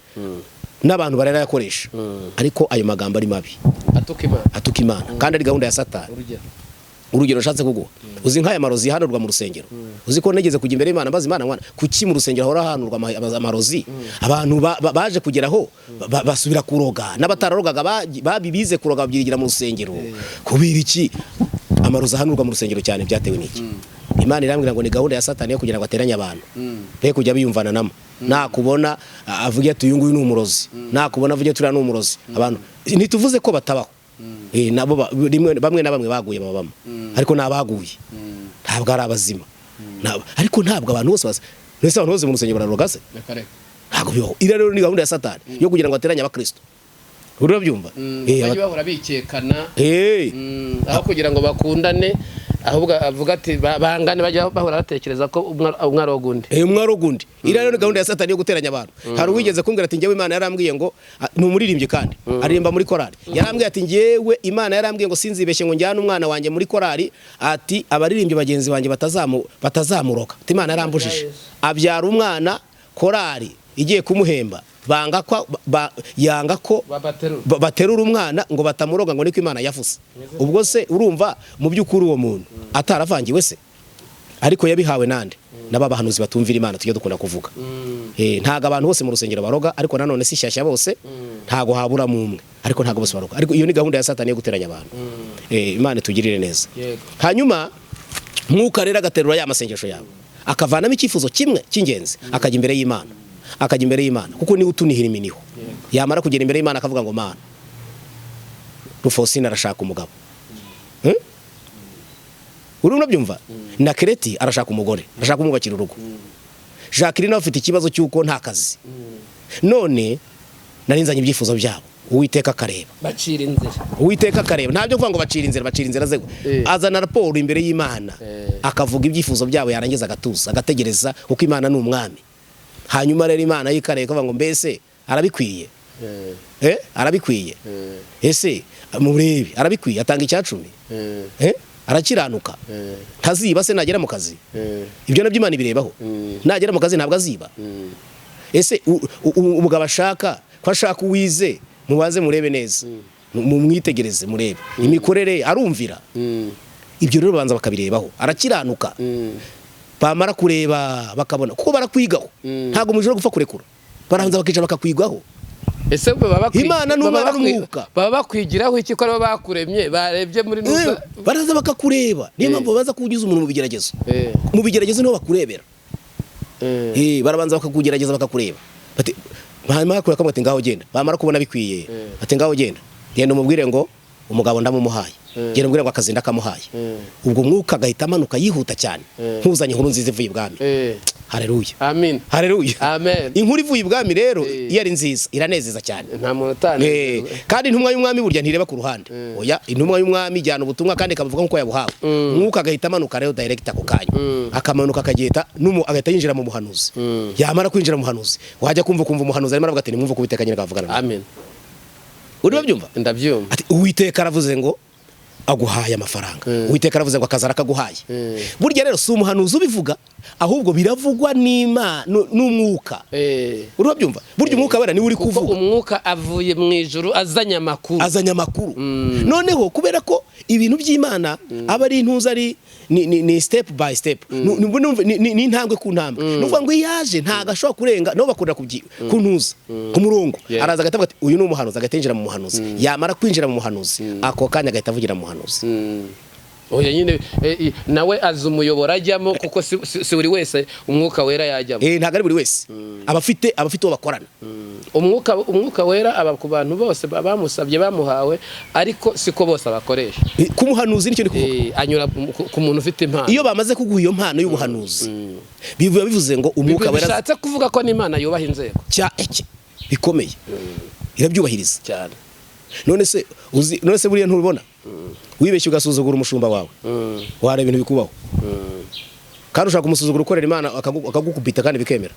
n'abantu barayakoresha ariko ayo magambo ari mabi atuka Imana kandi ari gahunda ya Satani urugero nshatse kuguha uzi nk'aya marozi hanurwa mu rusengero uzi ko negeze kujya imbere y'Imana mbaza Imana kuki mu rusengero hora hanurwa amarozi abantu baje kugeraho basubira kuroga n'abatararogaga babibize kuroga babyigira mu rusengero kubira iki amarozi hanurwa mu rusengero cyane byatewe n'iki Imana irambwira ngo ni gahunda ya Satani yo kugira ngo ateranye abantu be kujya biyumvana namo nakubona avuga ati uyu nguyu ni umurozi nakubona avuga ati uriya ni umurozi abantu ntituvuze ko batabaho nabo bamwe na bamwe baguye babamo ariko nabaguye ntabwo ari abazima ariko ntabwo abantu bose nese abantu bose mu rusengero bararoga se ntabwo bibaho ira rero ni gahunda ya Satani yo kugira ngo ateranye abakristo urabyumva bajye bahora bikekana aho kugira ngo bakundane ahubwo avuga ati bangane bajya bahora batekereza ko umwarogundi umwarogundi ira rero gahunda ya Satani yo guteranya abantu hari uwigeze kumbwira ati ngewe Imana yarambwiye ngo ni umuririmbyi kandi aririmba muri korali yarambwiye ati ngewe Imana yarambwiye ngo sinzibeshye ngo njyane umwana wanjye muri korali ati abaririmbyi bagenzi banjye batazamuroka ati Imana yarambujije abyara umwana korali igiye kumuhemba yanga ko baterura umwana ngo batamuroga ngo niko Imana yavuze ubwo se urumva mu by'ukuri uwo muntu ataravangiwe se ariko yabihawe nande n'ababahanuzi batumvira Imana tujye dukunda kuvuga ntago abantu bose mu rusengero baroga ariko nanone si shyashya bose ntago habura mu umwe ariko ntago bose baroga ariko iyo ni gahunda ya Satani yo guteranya abantu Imana tugirire neza hanyuma mwuka rero agaterura ya masengesho yawe akavanamo icyifuzo kimwe cy'ingenzi akajya imbere y'Imana kuko niwe utunihira iminiho yamara kugera imbere y'Imana akavuga ngo Mana Rufosina arashaka umugabo uri unabyumva na Kereti arashaka umugore arashaka kumwubakira urugo Jacqueline nawe afite ikibazo cy'uko nta kazi none narinzanye ibyifuzo byabo Uwiteka akareba bacira inzira Uwiteka akareba ntabyo kuvuga ngo bacira inzira ze azana raporo imbere y'Imana akavuga ibyifuzo byabo yarangiza agatuza agategereza uko Imana ni umwami hanyuma rero Imana yikareye kuvuga ngo mbese arabikwiye arabikwiye ese murebe arabikwiye atanga icyacumi arakiranuka ntaziba se nagera mu kazi ibyo nabyo Imana ibirebaho nagera mu kazi ntabwo aziba ese umugabo ashaka ko ashaka uwize mubaze murebe neza mumwitegereze murebe imikorere arumvira ibyo rero banza bakabirebaho arakiranuka bamara kureba bakabona kuko barakwigaho ntago mujoro gupfa kurekura baranza bakicara bakakwigaho ese Imana n'umwana n'umwuka baba bakwigiraho iki ko bakuremye barebye muri nuza baraza bakakureba niyo mpamvu baza kugiza umuntu mu bigeragezo niho bakurebera barabanza bakakugerageza bakakureba bati hanyuma bakora kamwe ati ngaho genda bamara kubona bikwiye ati ngaho genda umubwire ngo umugabo ndamumuhaye genda umubwire ngo akazi ndakamuhaye ubwo mwuka gahita amanuka yihuta cyane nkuzanye inkuru nziza ivuye ibwami haleluya amen haleluya amen inkuru ivuye ibwami rero iyo ari nziza iranezeza cyane nta muntu utane kandi intumwa y'umwami burya ntireba ku ruhande oya intumwa y'umwami ijyana ubutumwa kandi ikavuga nkuko yabuhawe mwuka gahita amanuka rero direct ako kanya akamanuka akageta agahita yinjira mu muhanuzi yamara kwinjira mu muhanuzi wajya kumva umuhanuzi arimo aravuga ati nimwumva ko Uwiteka nyine kavugana amen uri babyumva ndabyumva ati Uwiteka aravuze ngo aguhaye amafaranga Uwiteka aravuze ngo akazara kaguhaye burya rero si umuhanuzi ubivuga ahubwo biravugwa n'Imana n'umwuka uri babyumva burya umwuka wera ni uri kuvuga umwuka avuye Mwijuru azanye amakuru noneho kubera ko ibintu by'Imana aba ari intuza ari ni step by step ni intambwe ku ntambwe nuvuga ngo yaje ntago ashobora kurenga no bakorera ku ntuza ku murongo araza agatavuga ati uyu ni umuhanuzi agatenjira mu muhanuzi yamara kwinjira mu muhanuzi ako kanya agahita avugira mu muhanuzi oya nyine nawe azi umuyobora ajyamo kuko si buri wese umwuka wera yajyamo ntago ari buri wese abafite uwo bakorana umwuka wera aba ku bantu bose bamusabye bamuhawe ariko siko bose abakoresha ku muhanuzi nicyo ndi kuvuga anyura ku muntu ufite impano iyo bamaze kuguha iyo mpano y'ubuhanuzi bivuze ngo umwuka wera bishatse kuvuga ko n'Imana yubaha inzego bikomeye irabyubahiriza cyane none se buriya ntubibona wibeshye ugasuzugura umushumba wawe wareba ibintu bikubaho kandi ushaka umusuzugura ukorera Imana akagukubita kandi bikemera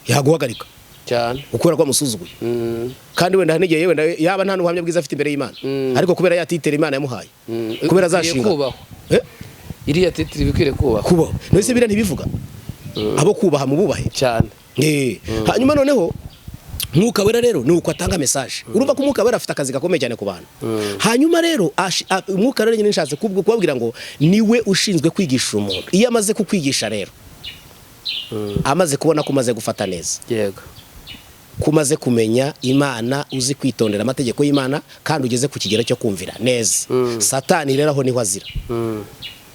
yaguhagarika cyane ukora ko amusuzuguye kandi wenda n'igihe wenda yaba nta n'ubuhamya bwiza afite imbere y'Imana ariko kubera yatitera Imana yamuhaye kubera azashinga iriya titiri bikwire kubaho none se biriya ntibivuga abo kubaha mu bubahe cyane hanyuma noneho mwuka wera rero nuko atanga message urumva ko mwuka wera afite akazi gakomeye cyane ku bantu hanyuma rero mwuka rero nyine nshatse kubabwira ngo niwe ushinzwe kwigisha umuntu iyo amaze kukwigisha rero amaze kubona ko umaze gufata neza yego kumaze kumenya Imana uzi kwitondera amategeko y'Imana kandi ugeze ku kigero cyo kumvira neza Satani rero aho niho azira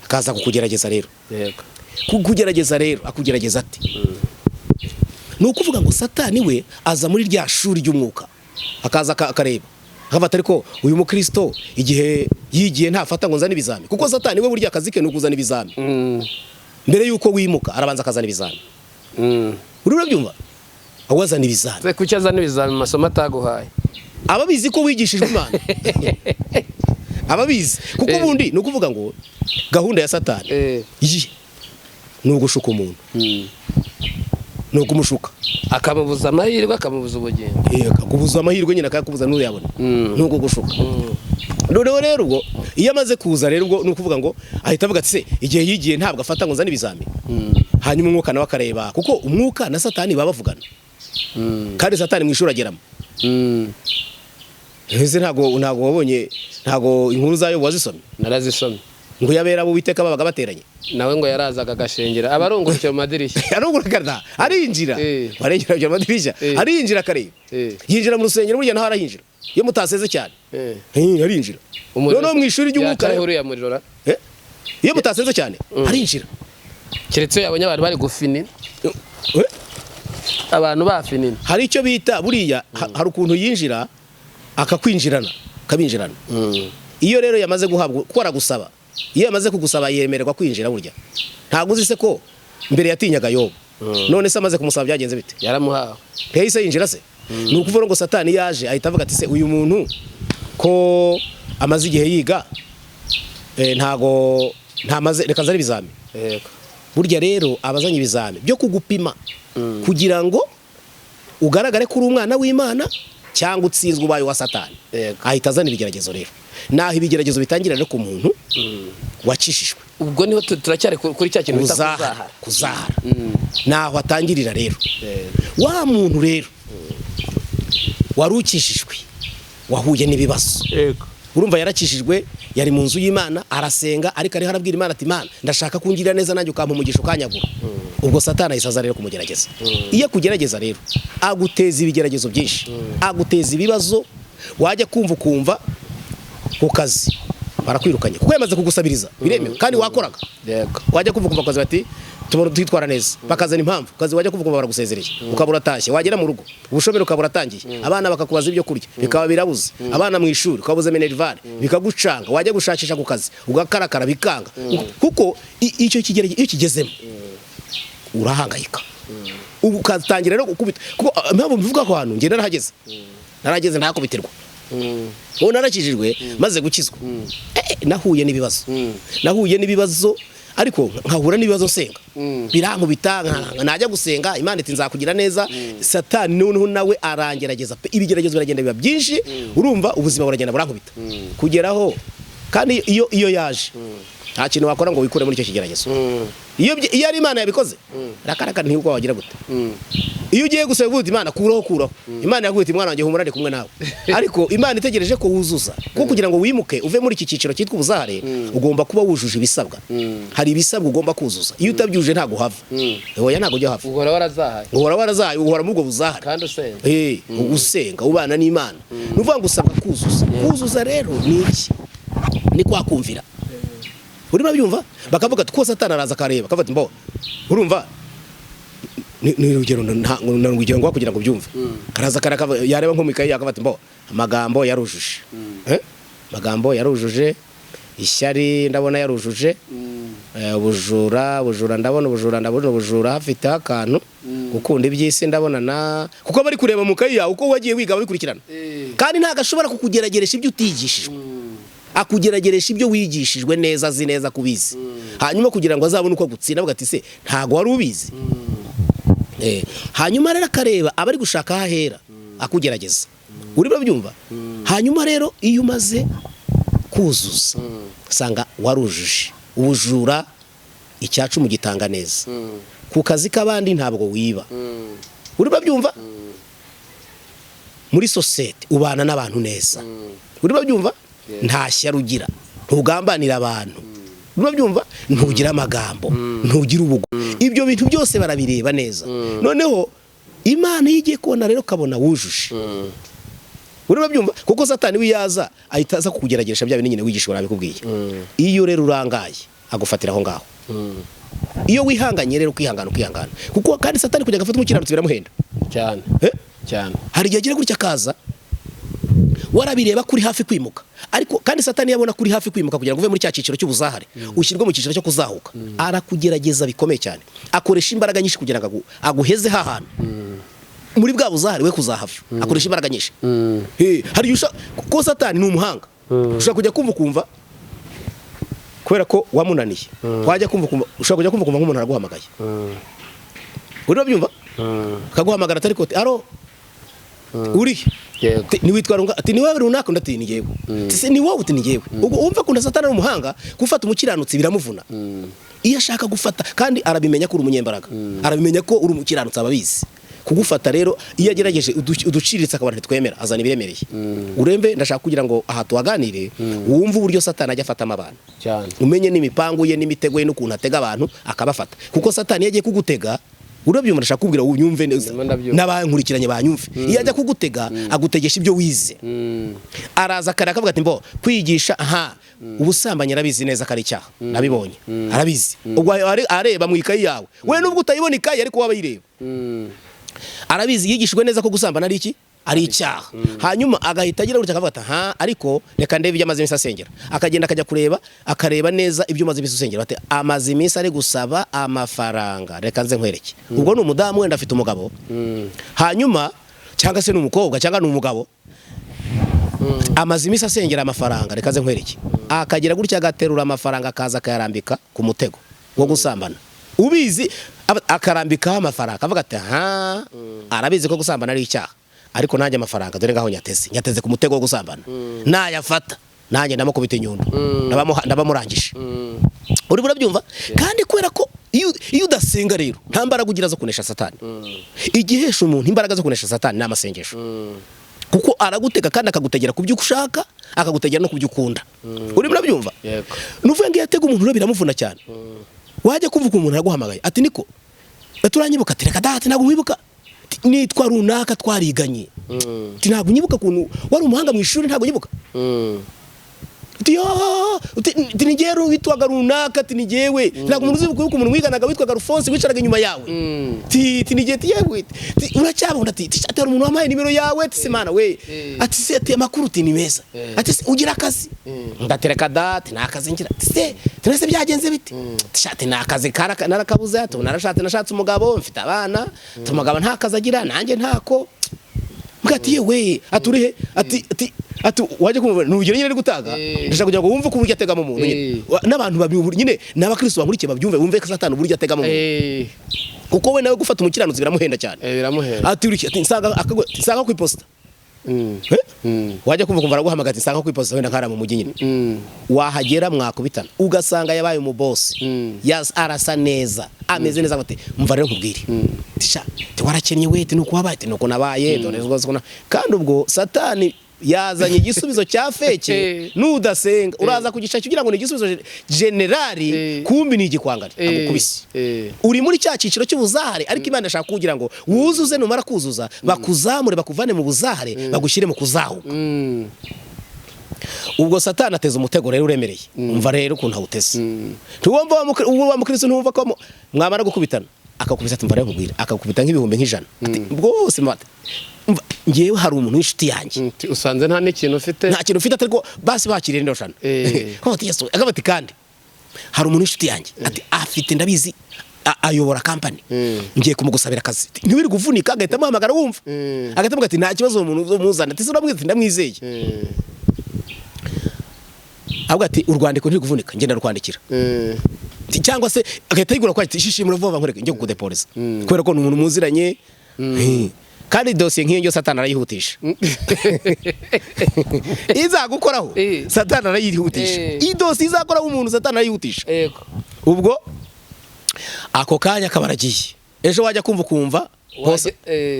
akaza kukugerageza rero yego kukugerageza rero akugerageza ati nukuvuga ngo Satani we aza muri rya shuri ry'umwuka akaza akareba akafata ariko uyu mukristo igihe yigiye ntafata ngo nzane ibizami kuko Satani we burya akazi ke nukuzana ibizami mbere yuko wimuka arabanza akazana ibizami urabyumva awazana ibizami se kuki azana ibizami mu masomo ataguhaye ababizi ko wigishijwe Imana ababizi kuko ubundi nukuvuga ngo gahunda ya Satani ni ugushuka umuntu no kumushuka akamubuza amahirwe akamubuza ubugingo akakubuza amahirwe nyine akakubuza n'uyabona nuko gushuka noneho rero ubwo iyo amaze kuza rero ubwo nukuvuga ngo ahita avuga ati se igihe yigiye ntabwo afata ngo nzane ibizami hanyuma umwuka nawe akareba kuko umwuka na Satani baba bavugana kandi Satani mu ishuri ageramo ese ntago wabonye ntago inkuru zayo wazisomye narazisomye ngo yabera abo Uwiteka babaga bateranye nawe ngo yarazaga agashengera abarungurukira mu madirishya arungurukana arinjira barengera mu madirishya arinjira akareba yinjira mu rusengero burya naho arahinjira iyo mutaseze cyane arinjira noneho mu ishuri ry'umwuka iyo mutaseze cyane arinjira keretse yabonye abantu bari gufinina abantu bafinina hari icyo bita buriya hari ukuntu yinjira akakwinjirana kabinjirana. Iyo rero yamaze guhabwa gukora gusaba, iyo yamaze kugusaba yemererwa kwinjira burya. Ntago uzi se ko mbere yatinyaga Yobu. None se amaze kumusaba byagenze bite? Yaramuhawe. Ntiyahise yinjira se? Ni ukuvuga ngo Satani yaje ahita avuga ati se uyu muntu ko amaze igihe yiga ntago ntamaze reka nzari ibizami. Yego. Burya rero abazanye ibizami byo kugupima kugira ngo ugaragare kuri umwana w'Imana cyangwa utsinzwe ubaye wa Satani. Ahita azana ibigeragezo rero. Naho ibigeragezo bitangira rero ku muntu wacishijwe. Ubwo niho turacyari kuri cya kintu bita kuzahara. Naho atangirira rero. Wa muntu rero warukishijwe wahuye n'ibibazo. Yego. Urumva yarakishijwe yari mu nzu y'Imana arasenga ariko ari harabwira Imana ati Imana ndashaka kungirira neza nanjye ukampa umugisha ukanyagura. Ubwo Satani ayisaza rero kumugerageza. Iyo kugerageza rero aguteza ibigeragezo byinshi. Aguteza ibibazo wajya kumva ku kazi barakwirukanye kuko yamaze kugusabiriza biremewe kandi wakoraga. Yego. Wajya kumva kazi bati tubona twitwara neza bakazana impamvu kazi wajya kuvuga baragusezereye ukabura tashye wagera mu rugo ubushomero ukabura tangiye abana bakakubaza ibyo kurya bikaba birabuze abana mu ishuri ukabuze minervare bikagucanga wajya gushakisha ku kazi ugakarakara bikanga kuko icyo kigere iyo kigezemo urahangayika ubu katangira rero gukubita kuko impamvu mbivuga ko hano ngenda narageze ntakubitirwa ubu narakijijwe maze gukizwa nahuye n'ibibazo ariko nkahura n'ibibazo senga birankubita najya gusenga Imana iti nzakugira neza Satani noneho nawe arangerageza ibigeragezo biragenda biba byinshi urumva ubuzima buragenda burankubita kugeraho kandi iyo yaje nta kintu wakora ngo wikure muri icyo kigeragezo iyo ari Imana yabikoze rakaraka ntibwo wagira gute iyo ugiye gusaba ubundi Imana kuraho Imana yaguhita mwana wanjye humurane kumwe nawe ariko Imana itegereje ko wuzuza kuko kugira ngo wimuke uve muri iki cyiciro cyitwa ubuzahare ugomba kuba wujuje ibisabwa hari ibisabwa ugomba kuzuza iyo utabyuje ntago hava oya ntago jya hava uhora warazahaye uhora mu bwo buzahare kandi usenga usenga ubana n'Imana nuvuga ngo usabwa kuzuza rero ni iki ni kwakumvira urimo byumva bakavuga ko Satani araza kareba akavuga mbo urumva ni urugero ngo kugira ngo byumve karaza yareba nko mikayi akavuga mbo amagambo yarujuje magambo yarujuje ishyari ndabona yarujuje ubujura ndabona hafite akantu gukunda iby'isi ndabona kuko bari kureba mu kayi yawe uko wagiye wiga babikurikirana kandi ntago ashobora kukugerageresha ibyo utigishijwe akugerageresha ibyo wigishijwe neza azi neza kubizi hanyuma kugira ngo azabone uko gutsinda avuga ati se ntago wari ubizi hanyuma rero akareba abari gushaka hahera akugerageza urimo byumva hanyuma rero iyo umaze kuzuza usanga warujuje ubujura icyacu mu gitanga neza ku kazi k'abandi ntabwo wiba urimo byumva muri societe ubana n'abantu neza urimo byumva nta shyara ntugambanira abantu urimo byumva ntugira amagambo ntugira ubugo ibyo bintu byose barabireba neza noneho Imana yigiye kubona rero kabona wujuje urimo byumva kuko Satani wiyaza ahita aza kukugerageresha bya bintu nyine wigishwa nabikubwiye iyo rero urangaye agufatira aho ngaho iyo wihanganye rero kwihangana kuko kandi Satani kujya gafata umukiranutsi biramuhenda cyane hari igihe agira gutya kaza warabireba kuri hafi kwimuka ariko kandi Satani yabona kuri hafi kwimuka kugira ngo uve muri cya cyiciro cy'ubuzahare ushyirwe mu cyiciro cyo kuzahuka arakugerageza bikomeye cyane akoresha imbaraga nyinshi kugira ngo aguheze hahantu muri bwa buzahare we kuzahava akoresha imbaraga nyinshi hari ko Satani ni umuhanga ushaka kujya kumva kubera ko wamunaniye wajya kumva ushaka kujya kumva nk'umuntu araguhamagaye uri byumva akaguhamagara atari kote aro uri ni witwara ngo ati ni wewe runaka ndati ni yewe ni wowe uti ni yewe umva ko Satani ari umuhanga gufata umukiranutsi biramuvuna iyo ashaka gufata kandi arabimenya ko uri umunyembaraga arabimenya ko uri umukiranutsi ababizi kugufata rero iyo agerageje uduciriritse akabara twemera azana ibiremereye urembe ndashaka kugira ngo aha tuwaganire wumva uburyo Satani ajya afatamo abantu umenye n'imipango ye n'imitego ye n'ukuntu atega abantu akabafata kuko Satani yagiye kugutega urabyumva ndashaka kubwira unyumve neza n'abankurikiranye banyumve iyo ajya kugutega agutegesha ibyo wize araza akavuga ati mbo kwigisha ubusambanyi arabizi neza kari cyaha nabibonye arabizi ubwo areba mu ikayi yawe we nubwo utayibona ikayi ariko waba yireba arabizi yigishwe neza ko gusambana ari iki ari icyaha hanyuma agahita agira gutya akavuga ati ariko reka ndebe ibyo amaze iminsi asengera akagenda akajya akareba neza ibyo amaze iminsi asengera ati amaze iminsi ari gusaba amafaranga reka nze nkwereke ubwo ni umudamu wenda afite umugabo hanyuma cyangwa se ni umukobwa cyangwa ni umugabo amaze iminsi asengera amafaranga reka nze nkwereke akagira gutya agaterura amafaranga akaza akayarambika ku mutego wo gusambana ubizi akarambikaho amafaranga avuga ati arabizi ko gusambana ari icyaha ariko nanjye amafaranga dore ngaho nyateze ku mutego wo gusambana nayafata nanjye ndamukubita inyundo ndabamurangije uri burabyumva kandi kubera ko iyo udasenga rero nta mbaraga ugira zo kunesha satani igihesha umuntu imbaraga zo kunesha satani ni amasengesho kuko aragutega kandi akagutegera ku byo ushaka akagutegera no ku byo ukunda uri burabyumva nuvuga ngo yatega umuntu biramuvuna cyane wajya kumva umuntu araguhamagaye ati niko turanyibuka ati reka dati ntabwo mwibuka nitwa runaka twariganye ati ntabwo nyibuka kuntu wari umuhanga mu ishuri ntabwo nyibuka ati nigewe witwaga runaka ati nigewe ntabwo umuntu uzi yuko umuntu wiganaga witwaga Rufonsi wicaraga inyuma yawe ati nigewe yewe uracyabona ati hari umuntu wamaye nimero yawe ati se mana we ati se ati amakuru ati ni meza ati se ugira akazi ndatereka dati nakazi ngira ati se tunese byagenze biti ati nakazi narakabuze ati nashatse umugabo mfite abana umugabo nta kazi agira nanjye ntako mbwati yewe aturihe ati waje kumva n'urugero nyine ari gutaga ndashaka kugira ngo wumve ko uburyo ategamo umuntu nyine n'abantu babiri nyine n'abakristo bamurikiye babyumve ko satani uburyo ategamo umuntu kuko we nawe gufata umukiranutsi biramuhenda cyane biramuhenda ati nsanga ku iposita wajya kumva araguhamagara ati nsanga ku iposita wenda nkara mu mujyi nyine wahagera mwakubitana ugasanga yabaye umubosi arasa neza ameze neza bate mva rero nkubwire warakennye we nuko wabaye nuko nabaye dore rwose kandi ubwo satani yazanye igisubizo cya feke nudasenga uraza kugisha kugira ngo ni igisubizo generali kumbi ni igikwangari agukubise uri muri cya ciciro cy'ubuzahare ariko Imana ashaka kugira ngo wuzuze numara kuzuza bakuzamure bakuvane mu buzahare bagushyire mu kuzahuka ubwo satani ateza umutego rero uremereye umva rero ukuntu awutese ntiwumva wa mukristo ntumva ko mwamara gukubitana akakubisa ati mva rero nkubwire akakubita nk'ibihumbi nk'ijana ati bwose mate ngewe hari umuntu w'inshuti yanjye usanze nta n'ikintu ufite ariko basi bakiriye ndoshana akabati kandi hari umuntu w'inshuti yanjye ati afite ndabizi ayobora company ngiye kumugusabira akazi ntiwiri kuvunika agahita amuhamagara wumva agahita amuga ati nta kibazo umuntu uzomuzana ati uramwite ndamwizeye ahubwo ati urwandiko ntiri kuvunika ngenda rukwandikira cyangwa se agahita yigura kwa ati shishimura vuba nkoreke ngiye kukudeporeza kubera ko umuntu muziranye kandi dosiye nk'iyo yose satani arayihutisha izagukoraho satani arayihutisha idosiye izakoraho umuntu satani arayihutisha ubwo ako kanya kabaragiye ejo wajya kumva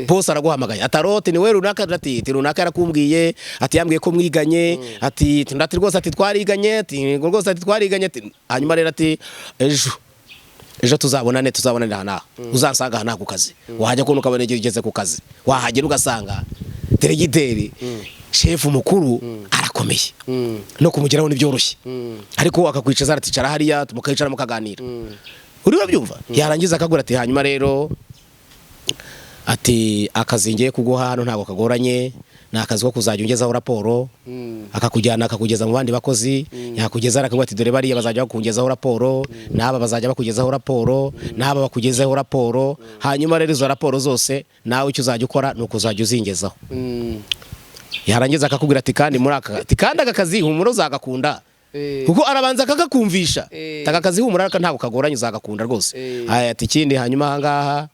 Boss araguhamagaye atarote ni we runaka ati runaka yarakumbwiye ati yambwiye ko mwiganye ati ndati rwose ati twariganye ati rwose ati twariganye ati hanyuma rero ati ejo tuzabonane hana uzansanga hana ku kazi wahajya ko ukabona igihe ugeze ku kazi wahagera ugasanga deregiteri chef mukuru arakomeye no kumugeraho nibyoroshye ariko akakwicaza araticara hariya tumukicara mukaganira uri urabyumva yarangiza akagura ati hanyuma rero ati akazi ngiye kuguha hano ntago kagoranye nakazi ko kuzajya ungezaho raporo akakujyana akakugeza mu bandi bakozi yakugeza akavuga ati dore bariya bazajya bakungezaho raporo naba bazajya bakugezaho raporo naba bakugezeho raporo hanyuma rero izo raporo zose nawe icyo uzajya ukora nuko uzajya uzingezaho yarangiza akakubwira ati kandi muri aka kazi humuro zagakunda kuko arabanza akakakumvisha takakazi humura ntago kagoranye uzagakunda rwose ati ikindi hanyuma ahangaha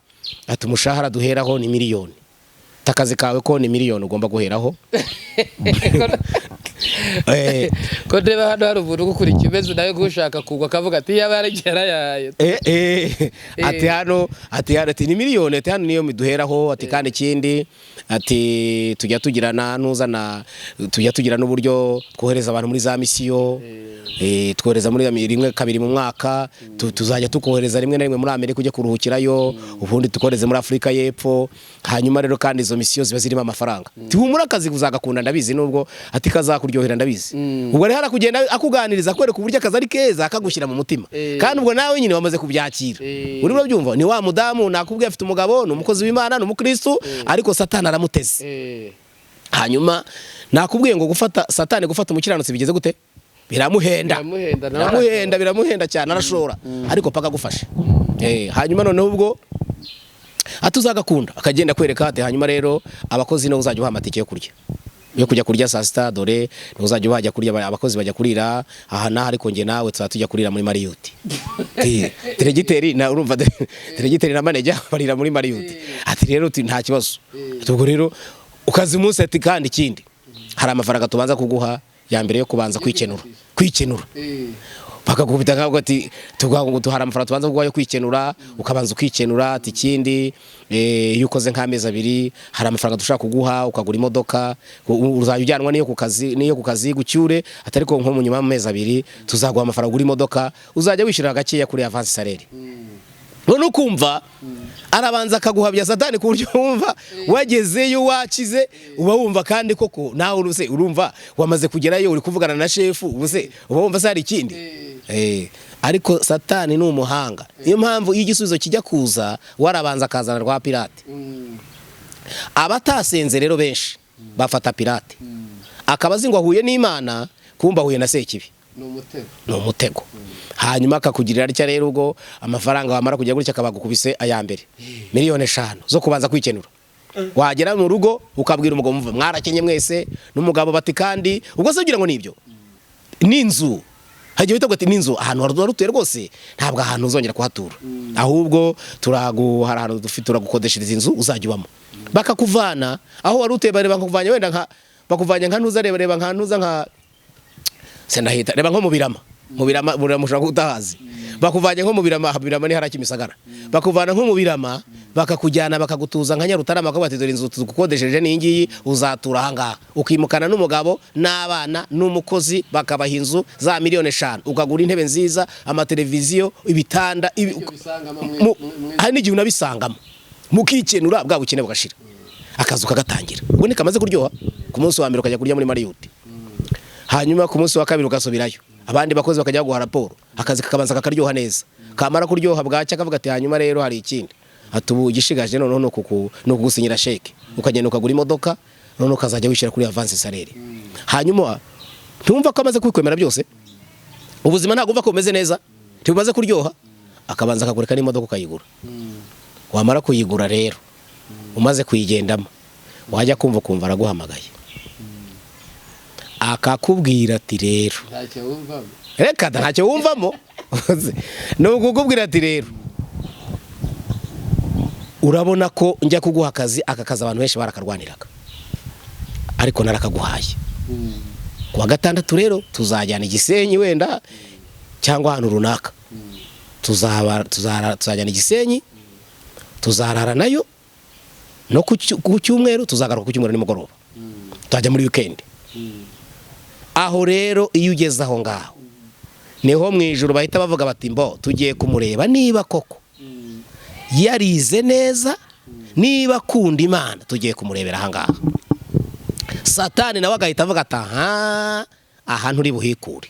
ati umushahara duheraho ni miliyoni takazi kawe ko ni miliyoni ugomba guheraho ko ndeba hano hari umuntu gukurikira imeze nawe gushaka kugwa akavuga ati yaba yaragera yaye ati ni miliyoni ati hano niyo miduheraho ati kandi ikindi ati tujya tugirana tujya tugira n'uburyo twohereza abantu muri za misiyo twohereza muri rimwe kabiri mu mwaka tuzajya tukohereza rimwe na rimwe muri Amerika ujye kuruhukirayo ubundi tukohereze muri Afrika y'Epfo hanyuma rero kandi izo misiyo ziba zirimo amafaranga tihumura akazi kuzagakunda ndabizi nubwo ati kazakuryohera ndabizi ubwo rero harakugenda akuganiriza kwereka uburyo akazi ari keza akagushyira mu mutima kandi ubwo nawe nyine wamaze kubyakira uri urabyumva ni wa mudamu nakubwiye afite umugabo ni umukozi w'Imana ni umukristo ariko satani aramuteze hanyuma nakubwiye ngo gufata satani gufata umukiranutsi bigeze gute biramuhenda cyane arashora ariko paka gufashe hanyuma noneho ubwo atuzagakunda akagenda kwereka ati hanyuma rero abakozi no uzajya uha amatike yo kujya kurya saa sita dore uzajya ubajya kurya abakozi bajya kurira aha naho ariko nge nawe tujya kurira muri Mariyuti diregiteri na urumva diregiteri na manager barira muri Mariyuti ati rero nta kibazo ubwo rero ukazi umunsi ati kandi ikindi hari amafaranga tubanza kuguha ya mbere yo kubanza kwikenura bakakubita nk'aho ati tuhara amafaranga tubanza kuguha yo kwikenura ukabanza ukikenura ati ikindi iyo ukoze nk'amezi 2 hari amafaranga dushaka kuguha ukagura imodoka uzajyanwa niyo ku kazi gucyure atari ko nko mu nyuma y'amezi 2 tuzaguha amafaranga ugura imodoka uzajya wishyura gakeya kuri avance salaire none ukumva arabanza akaguhabya satani ku buryo wumva wagezeyo wakize uba wumva kandi koko nawe urumva wamaze kugerayo uri kuvugana na shefu ubuse uba wumva sari ikindi ariko satani ni umuhanga niyo mpamvu iyo igisubizo kijya kuza warabanza akazana rwa pirate abatasenze rero benshi bafata pirate akabazi ngo ahuye n'Imana kumba ahuye na sekibi no mutego hanyuma akakugirira rya rero ubwo amafaranga wamara kujya gutya akabagukubise aya mbere miliyoni 5 zo kubanza kwikenura wagera mu rugo ukabwira umugabo mva mwarakenye mwese n'umugabo bati kandi ubwo se ugira ngo nibyo n'inzu hagiye wita ati n'inzu ahantu harutuye rwose ntabwo ahantu uzongera kuhatura ahubwo turaguhara ahantu dufite turagukodeshereza inzu uzajya ubamo bakakuvana aho warutuye bareba bakuvanye wenda nka bakuvanye nka ntuza reba nka ntuza nka senahita reba nko mu birama mushaka gutahazi bakuvanye nko mu birama ni haraki Misagara bakuvana nko mu birama bakakujyana bakagutuza nka Nyarutarama bakabati dore inzu tugukodesheje n'ingiyi uzatura ahangaha ukimukana n'umugabo n'abana n'umukozi bakabaha inzu za miliyoni 5 ukagura intebe nziza amateleviziyo ibitanda hari n'igihe unabisangamo mukikenura bwa bukene bugashira akazu kagatangira ubwo ni kamaze kuryoha ku munsi wa mbere ukajya kurya muri Mariyuti hanyuma ku munsi wa kabiri ugasubirayo abandi bakozi bakajya guha raporo akazi kakabanza kakaryoha neza kamara kuryoha bwacya akavuga ati hanyuma rero hari ikindi atubu gishigaje none no kugusinyira sheke ukagenda ukagura imodoka none ukazajya wishyira kuri avance salaire hanyuma ntumva ko amaze kwikwemera byose ubuzima ntabwo umva ko umeze neza tibumaze kuryoha akabanza akagureka n'imodoka ukayigura wamara kuyigura rero umaze kuyigendamo wajya kumva araguhamagaye akakubwira ati rero reka ntacyo wumvamo nuko ukubwira ati rero urabona ko njya kuguha akazi akakaza abantu benshi barakarwaniraga ariko narakaguhaye kuwa gatandatu rero tuzajyana Igisenyi wenda cyangwa ahantu runaka tuzajyana Igisenyi tuzarara nayo no ku cyumweru tuzagaruka ku cyumweru nimugoroba tujya muri weekend aho rero iyo ugeze aho ngaho Neho Mwijuru bahita bavuga bati mbo tugiye kumureba niba koko yarize neza niba kunda Imana tugiye kumurebera aha ngaha satani nawe agahita avuga ati ahantu uri buhikure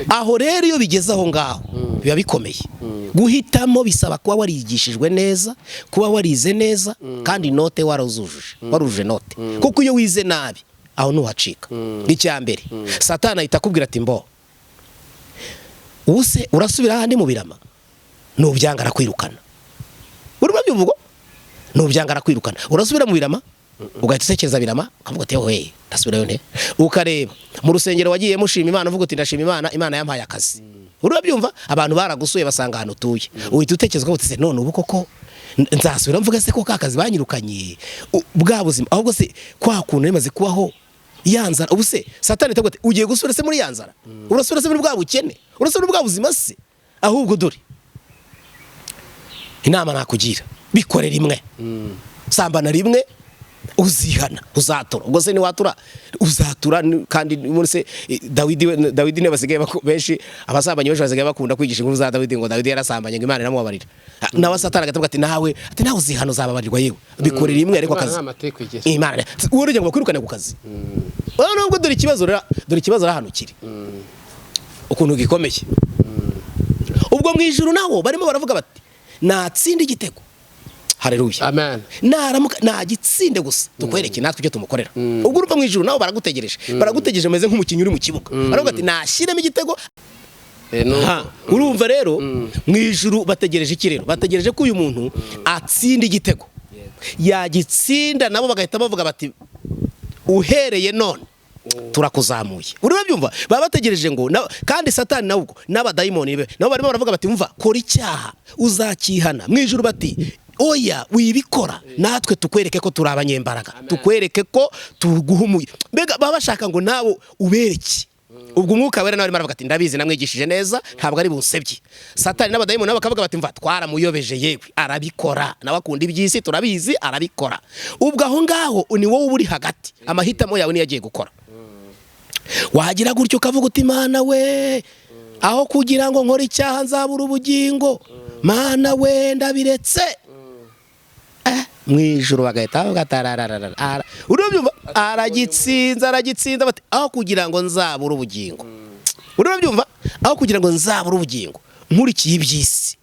aho rero iyo bigeze aho ngaho biba bikomeye guhitamo bisaba kuba warigishijwe neza kuba warize neza kandi note warujuje note kuko iyo wize nabi aho nuhacika icyambere satani ahita akubwira ati mbo use urasubira ahandi mu birama nubyangara kwirukana urumva byuvugo nubyangara kwirukana urasubira mu birama ugahita usekereza birama ukavuga ati we ndasubirayo nte ukareba mu rusengero wagiye mushima Imana uvuga uti ndashima Imana yampaye akazi urumva byumva abantu baragusuye basanga ahantu utuye uhita utekereza uti none ubu koko nzasubira mvuga se ko kakazi banyirukanye bwa buzima ahubwo se kwa kuntu nemaze kubaho yanzara ubu se satani tabwo ati ugiye gusubira se muri yanzara urasubira se muri bwa bukene urasubira bwa buzima se ahubwo dore inama nakugira bikorera imwe sambana rimwe uzihana uzatura ubwo se ni watura uzatura kandi muri se Dawidi ne basigaye benshi abasambanye benshi basigaye bakunda kwigisha inkuru za Dawidi ngo Dawidi yarasambanye ngo Imana iramubabarira nawe satani agatabwa ati nawe uzihana uzababarirwa yewe bikorera imwe ariko akazi Imana urujya ngo kwirukane ku kazi nubwo dore ikibazo hano kiri ukuntu gikomeye ubwo Mwijuru nawo barimo baravuga bati natsinda igitego Haleluya. Amen. Naramuka nagitsinde gusa tukwereke natwe icyo tumukorera. Ubwo urumva Mwijuru naho baragutegereje meze nk'umukinnyi uri mu kibuga. Baravuga ati nashyiremo igitego. Urumva rero Mwijuru bategereje iki rero? Bategereje ko uyu muntu atsinda igitego. Yagitsinda nabo bagahita bavuga bati uhereye none turakuzamuye. Urabyumva? Baba bategereje ngo kandi Satani nabwo n'abadayimoni be nabo barimo baravuga bati umva kora icyaha uzakihana. Mwijuru bati oya wibikora natwe tukwereke ko turi abanyembaraga, tukwereke ko tuguhumuye. Mbega baba bashaka ngo nabo ubereke. Ubwo umwuka wera nawe baravuga ati ndabizi namwigishije neza ntabwo ari bunsebye. Satani n'abadayimoni nabo bakavuga bati mva twaramuyobeje yewe arabikora nawe akunda iby'isi turabizi arabikora. Ubwo aho ngaho ni wowe uri hagati, amahitamo yawe ni yagiye gukora. Wagira gutyo ukavuga uti Mana we aho kugira ngo nkore icyaha nzabura ubugingo, Mana we ndabiretse. Mwijuru bagahita bagatararara. Urabyumva? Aragitsinda bati aho kugira ngo nzabura ubugingo. Urabyumva? Aho kugira ngo nzabura ubugingo nkurikiye iby'isi,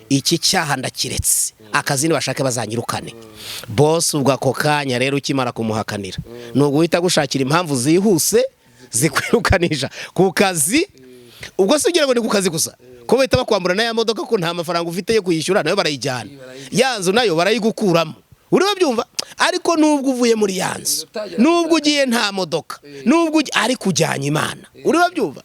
iki cyaha ndakiretse, akazi nibashake bazanyirukane. Boss ubwo ako kanya rero ukimara kumuhakanira no guhita gushakira impamvu zihuse zikwirukanisha ku kazi. Ubwo se ugira ngo ni ku kazi gusa ko bahita bakwambura na ya modoka ko nta mafaranga ufite yo kuyishyura nayo barayijyana, yanzu nayo barayigukuramo. Urabyumva? Ariko nubwo uvuye muri yanzu, nubwo ugiye nta modoka, nubwo ari kujyanya Imana. Urabyumva?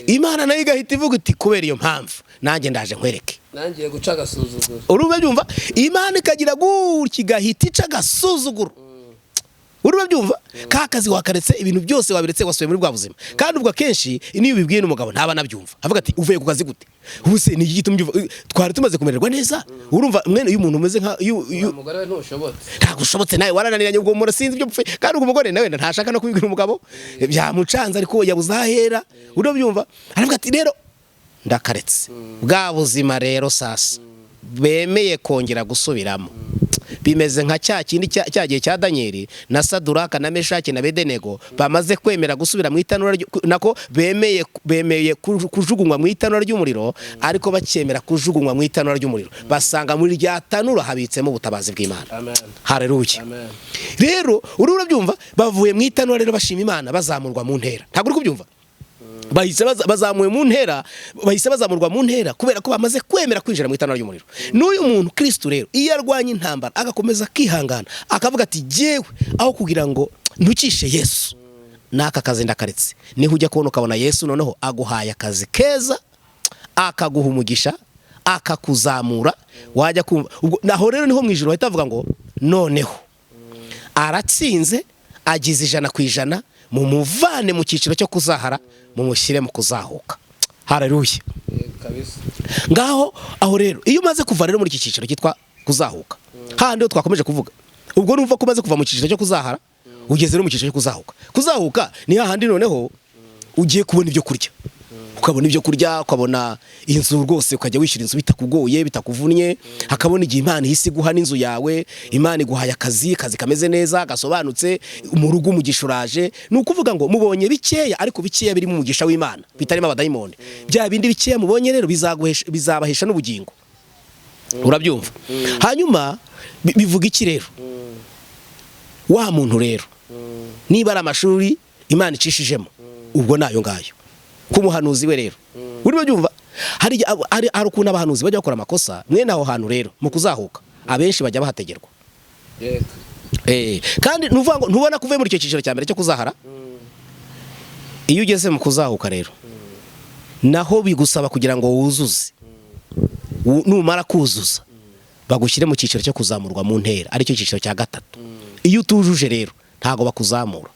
Imana nayo igahita ivuga iti kubera iyo mpamvu nanjye ndaje nkwereke, nangiye guca agasuzuguro. Urabyumva? Imana ikagira gutya igahita ica agasuzuguro. Urabyumva? Ka kazi wakaretse, ibintu byose wabiretse wasuye muri bwa buzima. Kandi ubwo akenshi niyo ubibwiye n'umugabo ntaba nabyumva, avuga ati uvuye ku kazi gute? Ubuse ni iki gitumye twari tumaze kumererwa neza. Urumva mwene uyu muntu umeze nka umugore we ntushobotse, ntagushobotse nawe warananiranye ubwo murasinzi ibyo pfe. Kandi ubwo umugore nawe ntashaka no kubibwira umugabo byamucanze ariko yabuzahera. Urabyumva? Aravuga ati rero ndakaretse bwa buzima rero sasa bemeye kongera gusubiramo. Bimeze nka cyagiye cya Daniel na Saduraka na Meshaki na Bedenego bamaze kwemera gusubira mu itanura nako bemeye kujugunywa mu itanura ry'umuriro, ariko bakemera kujugunywa mu itanura ry'umuriro basanga muri rya tanura habitsemo ubutabazi bw'Imana. Amen. Haleluya. Amen. Rero urabyumva bavuye mu itanura rero bashima Imana bazamurwa mu ntera. Ntabwo uri kubyumva? Bahise bazamuye mu ntera, bahise bazamurwa mu ntera kubera ko bamaze kwemera kwinjira mu itanura ry'umuriro. N'uyu muntu Kristo rero iyo arwanya intambara agakomeza kwihangana akavuga ati jewe aho kugira ngo ntukishe Yesu naka kazi ndakaretse, niho ujya kubona ukabona Yesu noneho aguhaye akazi keza, akaguha umugisha, akakuzamura. Wajya kumva naho rero niho Mwijuru bahita bavuga ngo noneho aratsinze, agize 100% mu muvane mu cyiciro cyo kuzahara mumushyire mu kuzahuka. Haleluya. Kabisa. Ngaho aho rero iyo umaze kuva rero muri iki cyiciro cyitwa kuzahuka, handi twakomeje kuvuga ubwo numva ko umaze kuva mu cyiciro cyo kuzahara ugeze rero mu cyiciro cyo kuzahuka. Kuzahuka ni hahandi noneho ugiye kubona ibyo kurya, ukabona ibyo kurya, ukabona inzu rwose ukajya wishyura inzu bitakugoye bitakuvunnye. Hakabona igihe Imana ihise guha n'inzu yawe, Imana iguhaye akazi kameze neza gasobanutse, mu rugo umugisha uraje. Ni ukuvuga ngo mubonye bikeya, ariko bikeya birimo umugisha w'Imana bitarimo abadayimoni. Bya bindi bikeya mubonye rero bizabahesha n'ubugingo. Urabyumva? Hanyuma bivuga iki rero? Wa muntu rero niba ari amashuri Imana icishijemo ubwo nayo ngayo kumuhanuzi we rero. Uri babyumva? Hari ukuntu abahanuzi bajya bakora amakosa mwene aho hantu rero mu kuzahuka abenshi bajya bahategerwa. Kandi nuvuga ngo ntubona kuvuye muri icyo cyiciro cya mbere cyo kuzahara. Iyo ugeze mu kuzahuka rero naho bigusaba kugira ngo wuzuze, numara kuzuza bagushyire mu cyiciro cyo kuzamurwa mu ntera, ari cyo cyiciro cya 3. Iyo utujuje rero ntago bakuzamura,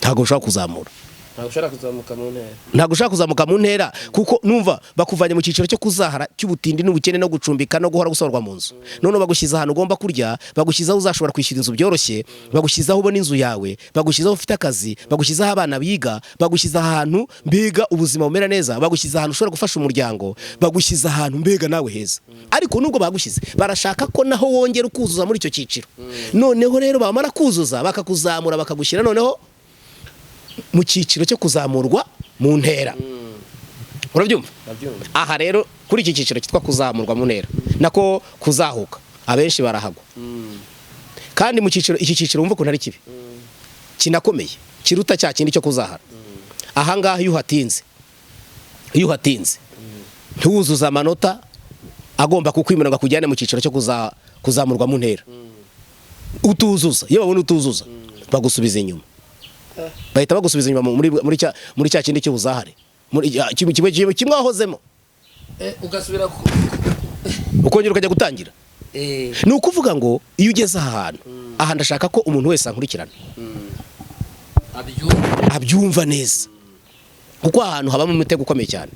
ntago ushaka kuzamura, ntago ushaka kuzamuka mu ntera, kuko numva bakuvanye mu cyiciro cyo kuzahara cy'ubutindi n'ubukene no gucumbika no guhora gusorwa mu nzu. None bagushyiza ahantu ugomba kurya, bagushyizaho uzashobora kwishyura inzu byoroshye, bagushyizaho ubona inzu yawe, bagushyizaho ufite akazi, bagushyizaho abana biga, bagushyiza ahantu mbega ubuzima bumera neza, bagushyiza ahantu ushobora gufasha umuryango, bagushyiza ahantu mbega nawe heza. Ariko nubwo bagushyize barashaka ko naho wongera ukuzuza muri icyo cyiciro. Noneho rero bamara kuzuza bakakuzamura bakagushyira noneho mu cyiciro cyo kuzamurwa mu ntera. Urabyumva? Aha rero kuri iki cyiciro cyitwa kuzamurwa mu ntera nako kuzahuka, abenshi barahagwa kandi mu ciciro iki ciciro wumva ko ntari kibi kinakomeye kiruta cya kindi cyo kuzahara aha ngaha iyo uhatinze ntuzuza amanota agomba kukwimuranwa kujyana mu ciciro cyo kuzamurwa mu ntera utuzuza iyo babona utuzuza bagusubiza inyuma bahita bagusubiza inyuma muri cya kindi cy'ubuzahare kimwe wahozemo ugasubira ukongera ukajya gutangira ni ukuvuga ngo iyo ugeze ahantu aha ndashaka ko umuntu wese ankurikirana abyumva neza kuko ahantu habamo umutego ukomeye cyane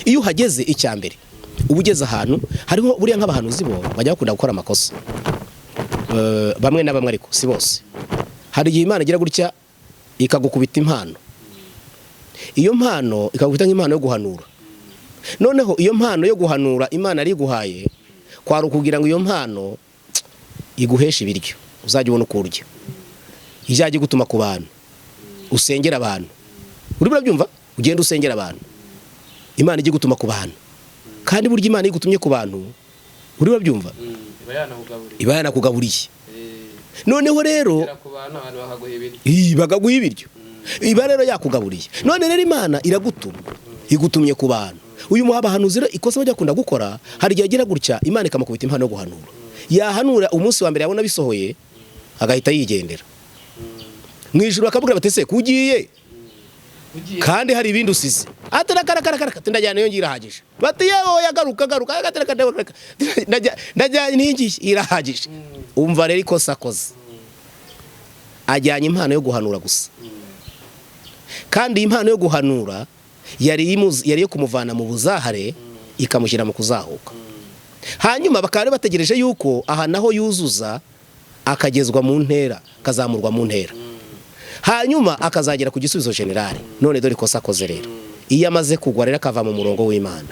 iyo uhageze icya mbere uba ugeze ahantu hariho buriya nk'abahanuzi bo bajya bakunda gukora amakosa bamwe na bamwe ariko si bose hari igihe Imana igira gutya ikagukubita impano iyo mpano ikagukubita nk'impano yo guhanura noneho iyo mpano yo guhanura Imana ari iguhaye kwari ukugira ngo iyo mpano iguheshe ibiryo uzajya ubona uko urya ijyaje gutuma ku bantu usengera abantu uri burabyumva ugenda usengera abantu Imana ijye gutuma ku bantu kandi burya Imana igutumye ku bantu uri burabyumva iba yanakugaburiye noneho rero bagaguha ibiryo iba rero yakugaburiye none rero Imana iragutuma igutumye ku bantu uyu muhabahanuzi rero ikosa bajya kunda gukora hari igihe agira gutya Imana ikamukubita impano yo guhanura yahanura umunsi wa mbere yabona bisohoye agahita yigendera Mwijuru akabwira batese kugiye kandi hari ibindi usize atarakaraka ndajyana iyo ngirahagije bati yewe yagaruka ndajyana n'ingi irahagije umva rero ikosa koza ajyanye impano yo guhanura gusa kandi impano yo guhanura yari yo kumuvana mu buzahare ikamushyira mu kuzahuka hanyuma bakaba bategereje yuko aha naho yuzuza akagezwa mu ntera kazamurwa mu ntera hanyuma akazagera ku gisubizo generale none dore ikosa akoze rero iyo amaze kugwa rero akava mu murongo w'Imana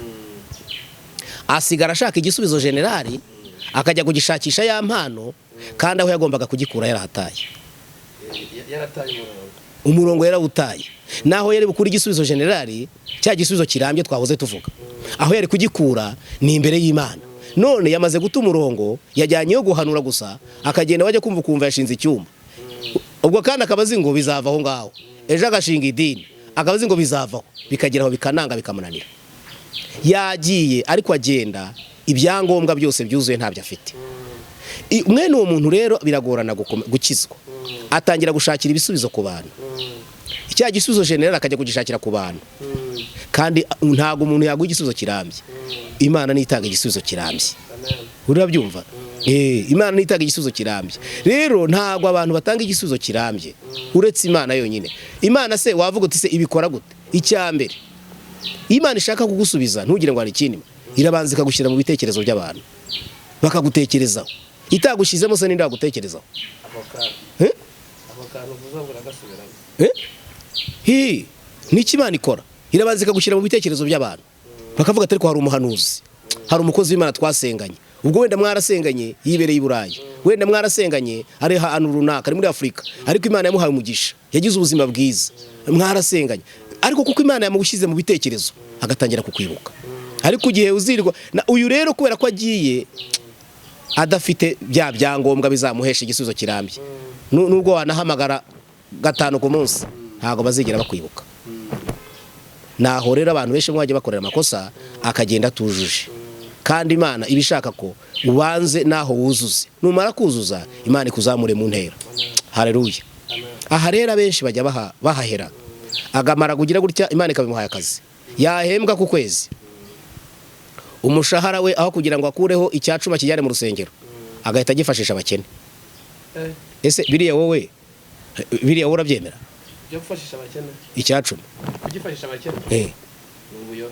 asigara ashaka igisubizo generale akajya kugishakisha ya mpano kandi aho yagombaga kugikura yarahataye umurongo yarawutaye naho yari bukuri igisubizo generale cya gisubizo kirambye twahoze tuvuga aho yari kugikura ni imbere y'Imana none yamaze guta umurongo yajyanye yo guhanura gusa akagenda wajya kumva yashinze icyuma ubwo kandi akabazi ngo bizavaho ngaho ejo agashinga idini akabazi ngo bizavaho bikageraho bikananga bikamunanira yagiye ariko agenda ibyangombwa byose byuzuye ntabyo afite mwene uwo muntu rero biragorana gukizwa atangira gushakira ibisubizo ku bantu icya gisubizo general akajya kugishakira ku bantu kandi ntago umuntu yaguha igisubizo kirambye Imana nitanga igisubizo kirambye urabyumva Imana nitanga igisubizo kirambye rero ntago abantu batanga igisubizo kirambye uretse Imana yonyine Imana se wavuga uti se ibikora gute icyambere Imana ishaka kugusubiza ntugire ngo ari kinima irabanza ikagushyira mu bitekerezo by'abantu bakagutekerezaho itagushizemo se ninde wagutekerezaho niki Imana ikora irabanza ikagushyira mu bitekerezo by'abantu bakavuga ati ariko hari umuhanuzi hari umukozi w'Imana twasenganye ubwo wenda mwarasenganye yibereye i Burayi wenda mwarasenganye ari ahantu runaka ari muri Afurika ariko Imana yamuhaye umugisha yagize ubuzima bwiza mwarasenganye ariko kuko Imana yamugushyize mu bitekerezo agatangira kukwibuka ariko ugiye uzirwa uyu rero kubera ko agiye adafite bya byangombwa bizamuhesha igisubizo kirambye nubwo wanahamagara 5 ku munsi ntago bazigera bakwibuka naho rero abantu benshi mwaje bakorera amakosa akagenda tujuje kandi Imana ibishaka ko ubanze naho wuzuze numara kuzuza Imana ikuzamure mu ntera haleluya aha rero benshi bajya bahahera agamara kugira gutya Imana ikabimuhaye akazi yahembwa ku kwezi umushahara we aho kugira ngo akureho icyacuma kijyane mu rusengero agahita agifashisha abakene ese biriya wowe urabyemera byo gufashisha abakene icyacuma kugifashisha abakene n'ubuyo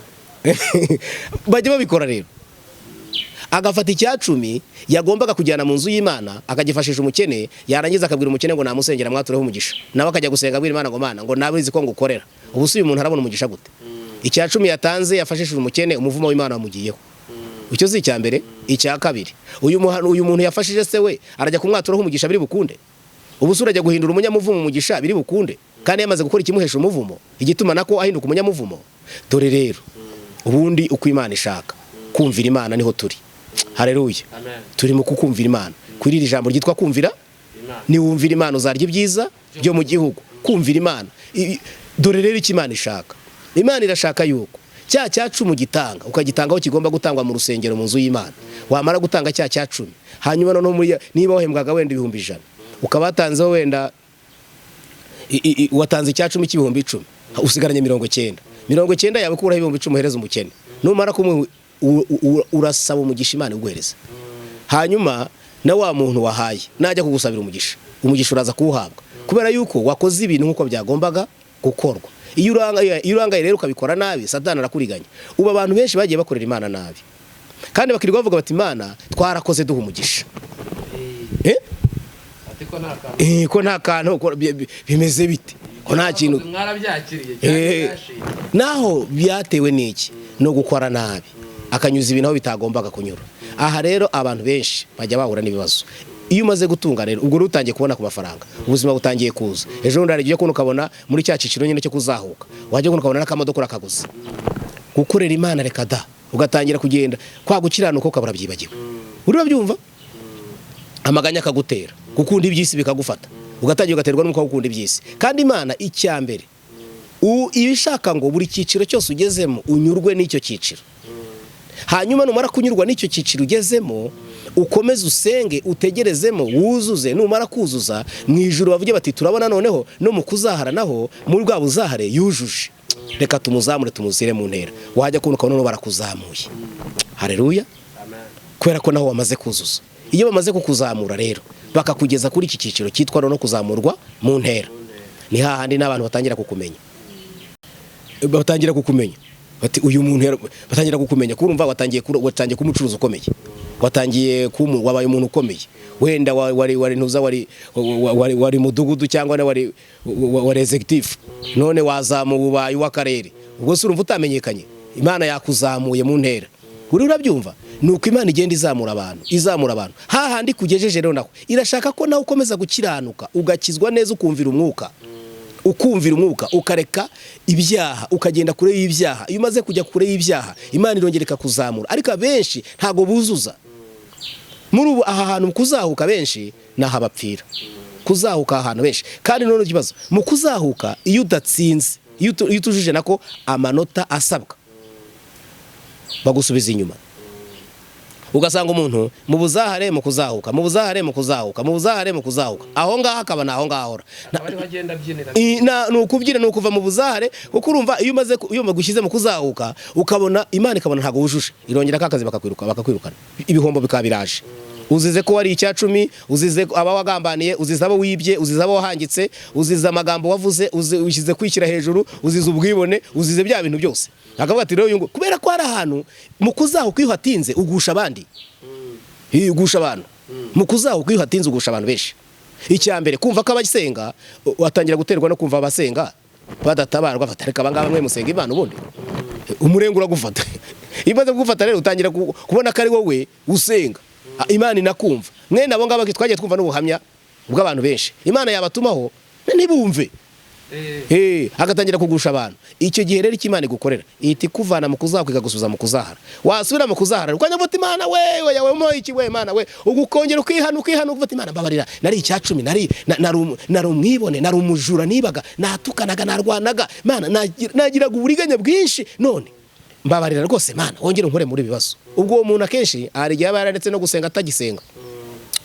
bajya babikora rero agafata icyacumi yagombaga kujyana mu nzu y'Imana akagifashisha umukene yarangiza akabwira umukene ngo namusengera mwatureho umugisha nawe akajya gusenga abwira Imana ngo Mana ngo nabizi ko ngukorera ubu si uyu muntu arabona umugisha gute icyacumi yatanze yafashishije umukene umuvumo w'Imana wamugiyeho icyo si icyambere icya kabiri uyu muntu yafashije se we arajya kumwaturaho umugisha biri bukunde ubu surajya guhindura umunyamuvumo umugisha biri bukunde kandi yamaze gukora ikimuhesha umuvumo igituma nako ahinduka umunyamuvumo dore rero ubundi uko Imana ishaka kumvira Imana niho turi Haleluya. Amen. Turi mu kukumvira Imana. Kuri iri jambo ryitwa kumvira, ni wumvira Imana uzarya ibyiza byo mu gihugu. Kumvira Imana. Dore rero icyo Imana ishaka. Imana irashaka yuko cya cyacu gitanga ukagitangaho kigomba gutangwa mu rusengero mu nzu y'Imana. Wamara gutanga cya cyacu hanyuma no muri niba wahembwaga wenda 1,100 ukabatanzeho wenda watanze icyacu cy'ibihumbi 10 usigaranye 90 yawe kuraho 10,000 uhereza umukene. Numara kumwe urasaba umugisha Imana iguhereza. Hanyuma na wa muntu wahaye najya kugusabira umugisha uraza kuwuhabwa kubera yuko wakoze ibintu nkuko byagombaga gukorwa. Iyo urangaye rero ukabikora nabi Satani arakuriganya. Uba abantu benshi bagiye bakorera Imana nabi kandi bakirirwa bavuga bati Imana twarakoze duha umugisha. Ko nta kantu bimeze bite ko nta kintu mwarabyakiriye naho byatewe n'iki no gukora nabi akanyuza ibintu aho bitagombaga kunyura. Aha rero abantu benshi bajya bahura n'ibibazo. Iyo umaze gutunga rero ubwo rutangiye kubona ku mafaranga ubuzima butangiye kuza. Ejo ndari giye kuno ukabona muri cya ciciro nyine cyo kuzahuka wajye kuno ukabona n'akamodoka rakaguza. Gukorera Imana reka da ugatangira kugenda kwa gukiranuka ukabura byibagiwe. Urabyumva amaganya akagutera gukunda ibyisi bikagufata ugatangira ugaterwa n'uko gukunda ibyisi. Kandi Imana icyambere ibishaka ngo buri ciciro cyose ugezemo unyurwe n'icyo ciciro. Hanyuma numara kunyurwa n'icyo ciciro ugezemo ukomeze usenge utegerezemo wuzuze. Numara kuzuza Mwijuru bavuge bati turabona noneho no mu kuzahara naho muri bwa buzahare yujuje. Reka tumuzamure tumuzire mu ntera. Wajya kunuka none barakuzamuye. Haleluya. Amen. Kwera ko naho wamaze kuzuza. Iyo bamaze kukuzamura rero bakakugeza kuri iki ciciro cyitwa no kuzamurwa mu ntera. Ni hahandi n'abantu batangira kukumenya. Batangira kukumenya. Bati uyu muntu batangira kukumenya kurumva watangiye kumucuruza ukomeye. Watangiye wabaye umuntu ukomeye. Wenda wari ntuza wari mudugudu cyangwa wari executive. None wazamu ubaye w'akarere. Ubwo se urumva utamenyekanye. Imana yakuzamuye mu ntera. Urabyumva? Nuko Imana igenda izamura abantu. Hahandi kugejeje rero naho irashaka ko nawe ukomeza gukiranuka ugakizwa neza ukumvira umwuka. Ukareka ibyaha ukagenda kure y'ibyaha. Iyo umaze kujya kure y'ibyaha Imana irongereka kuzamura. Ariko abenshi ntago buzuza. Muri ubu aha hantu kuzahuka benshi naho abapfira. Kuzahuka ahantu benshi. Kandi none ikibazo mu kuzahuka iyo udatsinze iyo utujuje nako amanota asabwa bagusubiza inyuma. Ugasanga umuntu mu buzahare mu kuzahuka aho ngaho akaba naho ngahora abari bagenda byinira nukubyina nukuva mu buzahare kuko urumva iyo magushyize mu kuzahuka ukabona Imana ikabona ntago wujuje irongera kakazi bakakwirukana ibihombo bikabiraje. Uzize ko wari icya 10 uzize abawagambaniye uzize abo wibye uzize abo wahangitse uzize amagambo wavuze ushyize kwishyira hejuru uzize ubwibone uzize bya bintu byose. Akavuga ati rero yungu kubera ko ari ahantu mu kuzahuka iyo hatinze ugusha abandi. Ugusha abantu. Mu kuzahuka iyo hatinze ugusha abantu benshi. Icyambere kumva ko abasenga watangira guterwa no kumva abasenga badatabarwa batareka abangaba mwe musenga Imana ubundi. Umurengo uragufata. Imaze kugufata rero utangira kubona ko ari wowe usenga. Imana inakumva. Mwene abo ngaba twagiye twumva n'ubuhamya bw'abantu benshi. Imana yabatumaho ntibumve. Agatangira kugusha abantu. Icyo gihe rero Imana igukorera ihita ikuvana mu kuzahuka ikagusubiza mu kuzahara. Wasubira mu kuzahara ukanya vuta Imana we yawe mo iki we Imana we ugukongera ukihana uvuta Imana mbabarira nari icya 10 nari umwibone nari umujura nibaga natukanaga narwanaga Imana nagiraga uburiganya bwinshi none mbabarira rwose Imana wongere nkore muri bibazo. Ubwo umuntu akenshi ari gihe yararetse no gusenga atagisenga.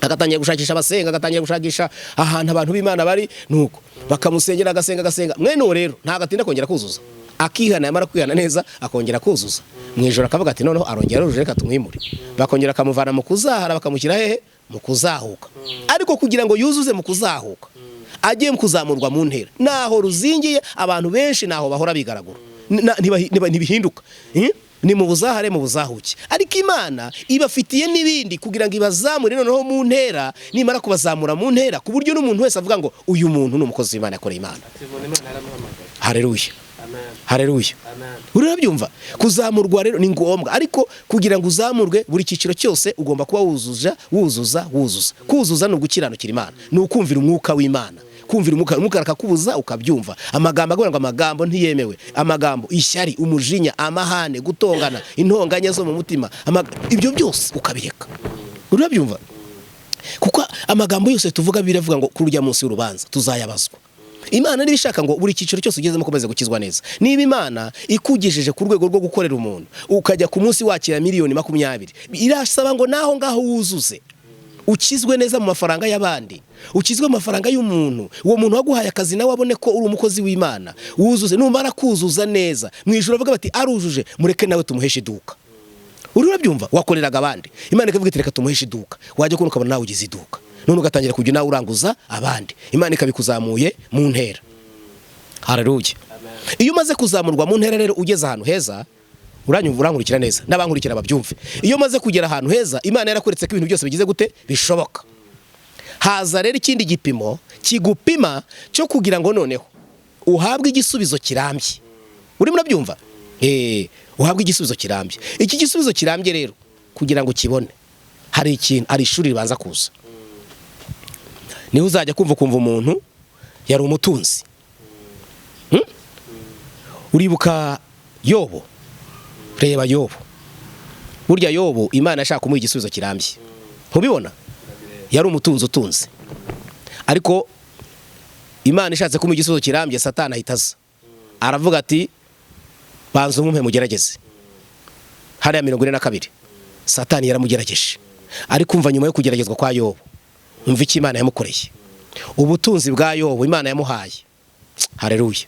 Agatangira gushakisha abasenga agatangira gushakisha ahantu abantu b'Imana bari nuko bakamusengera agasenga mwene rero nta gatinda kongera kuzuza akihana yamara kwihana neza akongera kuzuza Mwijuru akavuga ati noneho arongera ruje reka tumwimure bakongera kamuvana mu kuzahara bakamushyira hehe mu kuzahuka. Ariko kugira ngo yuzuze mu kuzahuka agiye mu kuzamurwa mu ntera naho ruzingiye abantu benshi naho bahora bigaragura ntibihinduka. Ni mu buzahare mu buzahuke. Ariko Imana ibafitiye n'ibindi kugira ngo ibazamure noneho mu ntera nimara kubazamura mu ntera ku buryo n'umuntu wese avuga ngo uyu muntu ni umukozi w'Imana yakoreye Imana. Haleluya. Haleluya. Urabyumva kuzamurwa rero ni ngombwa ariko kugira ngo uzamurwe buri ciciro cyose ugomba kuba wuzuza. Kuzuza no gukiranukira Imana ni ukumvira umwuka w'Imana kumvira umukara akakubuza ukabyumva, amagambo avuga ngo amagambo ntiyemewe, amagambo ishyari, umujinya, amahane, gutongana, intonganya zo mu mutima, ibyo byose ukabireka. Urabyumva? Kuko amagambo yose tuvuga biravuga ngo kurya munsi y'urubanza tuzayabazwa. Imana niba ishaka ngo buri cyiciro cyose ugezemo ukomeze gukizwa neza. Niba Imana ikugejeje ku rwego rwo gukorera umuntu ukajya ku munsi wakira miliyoni 20, irasaba ngo naho ngaho wuzuze, ukizwe neza mu mafaranga y'abandi, ukizwe mu mafaranga y'umuntu, uwo muntu waguhaye akazi nawe abone ko uri umukozi w'Imana, wuzuze. Numara kuzuza neza, Mwijuru avuga bati arujuje, mureke nawe tumuheshe iduka. Urabyumva? Wakoreraga abandi, Imana ikavuga iti reka tumuheshe iduka, wajya kubona ukabona nawe ugize iduka, none ugatangira kujya nawe uranguza abandi, Imana ikabikuzamuye mu ntera. Haleluya. Iyo umaze kuzamurwa mu ntera rero ugeze ahantu heza, uranyumva urankurikira neza, n'abankurikira babyumve. Iyo maze kugera ahantu heza, Imana yarakweretse ko ibintu byose bigize gute bishoboka. Haza rero ikindi gipimo kigupima cyo kugira ngo noneho uhabwe igisubizo kirambye. Uri murabyumva? Uhabwe igisubizo kirambye. Iki gisubizo kirambye rero kugira ngo kibone, hari ishuri ribanza kuza. Niho uzajya kumva umuntu yari umutunzi. Uribuka Yobo? Reba Yobo. Burya Yobo Imana yashaka kumuha igisubizo kirambye. Ntubibona? Yari umutunzi utunze. Ariko Imana ishatse kumuha igisubizo kirambye, Satani ahitaza. Aravuga ati banza umpe mugerageze. Hariya 42 Satani yaramugerageje. Ariko umva nyuma yo kugeragezwa kwa Yobo, umva iki Imana yamukoreye. Ubutunzi bwa Yobo Imana yamuhaye. Haleluya.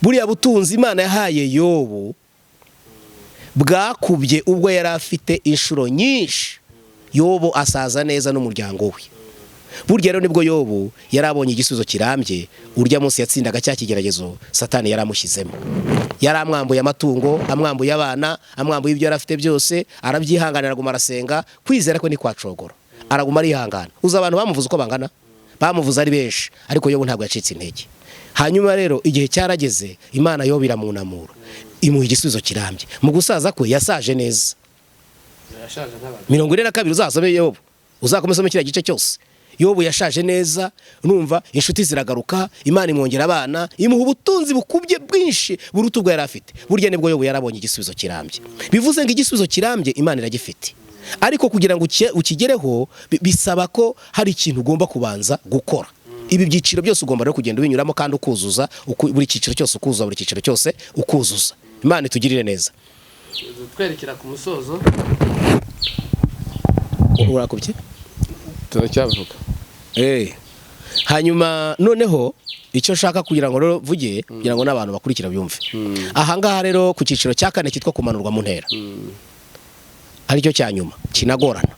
Buriya butunzi Imana yahaye Yobo bwakubye ubwo yari afite inshuro nyinshi. Yobo asaza neza n'umuryango we. Burya rero nibwo Yobo yarabonye igisubizo kirambye, urya munsi yatsindaga cya kigeragezo Satani yaramushyizemo. Yaramwambuye amatungo, amwambuye abana, amwambuye ibyo yari afite byose, arabyihanganira araguma arasenga, kwizera ko ni kwacogora. Araguma arihangana. Uza abantu bamuvuze uko bangana, bamuvuze ari benshi, ariko Yobo ntabwo yacitse intege. Hanyuma rero igihe cyarageze, Imana Yobo iramunamura, imuha igisubizo kirambye. Mu gusaza kwe yasaje neza. 42 uzasome Yobo, uzakomeza kiriya gice cyose. Yobo yashaje neza, numva inshuti ziragaruka, Imana imwongera abana, imuha ubutunzi bukubye bwinshi buruta ubwo yari afite. Burya nibwo Yobo yarabonye igisubizo kirambye. Bivuze ngo igisubizo kirambye Imana iragifite, ariko kugira ngo ukigereho bisaba ko hari ikintu ugomba kubanza gukora. Ibi byiciro byose ugomba rero kugenda ubinyuramo kandi ukuzuza, buri cyiciro cyose ukuzuza, buri cyiciro cyose ukuzuza. Imana itugirire neza. Twerekera ku musozo. Urakubye? Turacyavuga. Hanyuma noneho icyo nshaka kugira ngo rero vuge, kugira ngo n'abantu bakurikira byumve. Aha ngaha rero ku cyiciro cya 4 cyitwa kumanurwa mu ntera. Ari cyo cya nyuma kinagorana.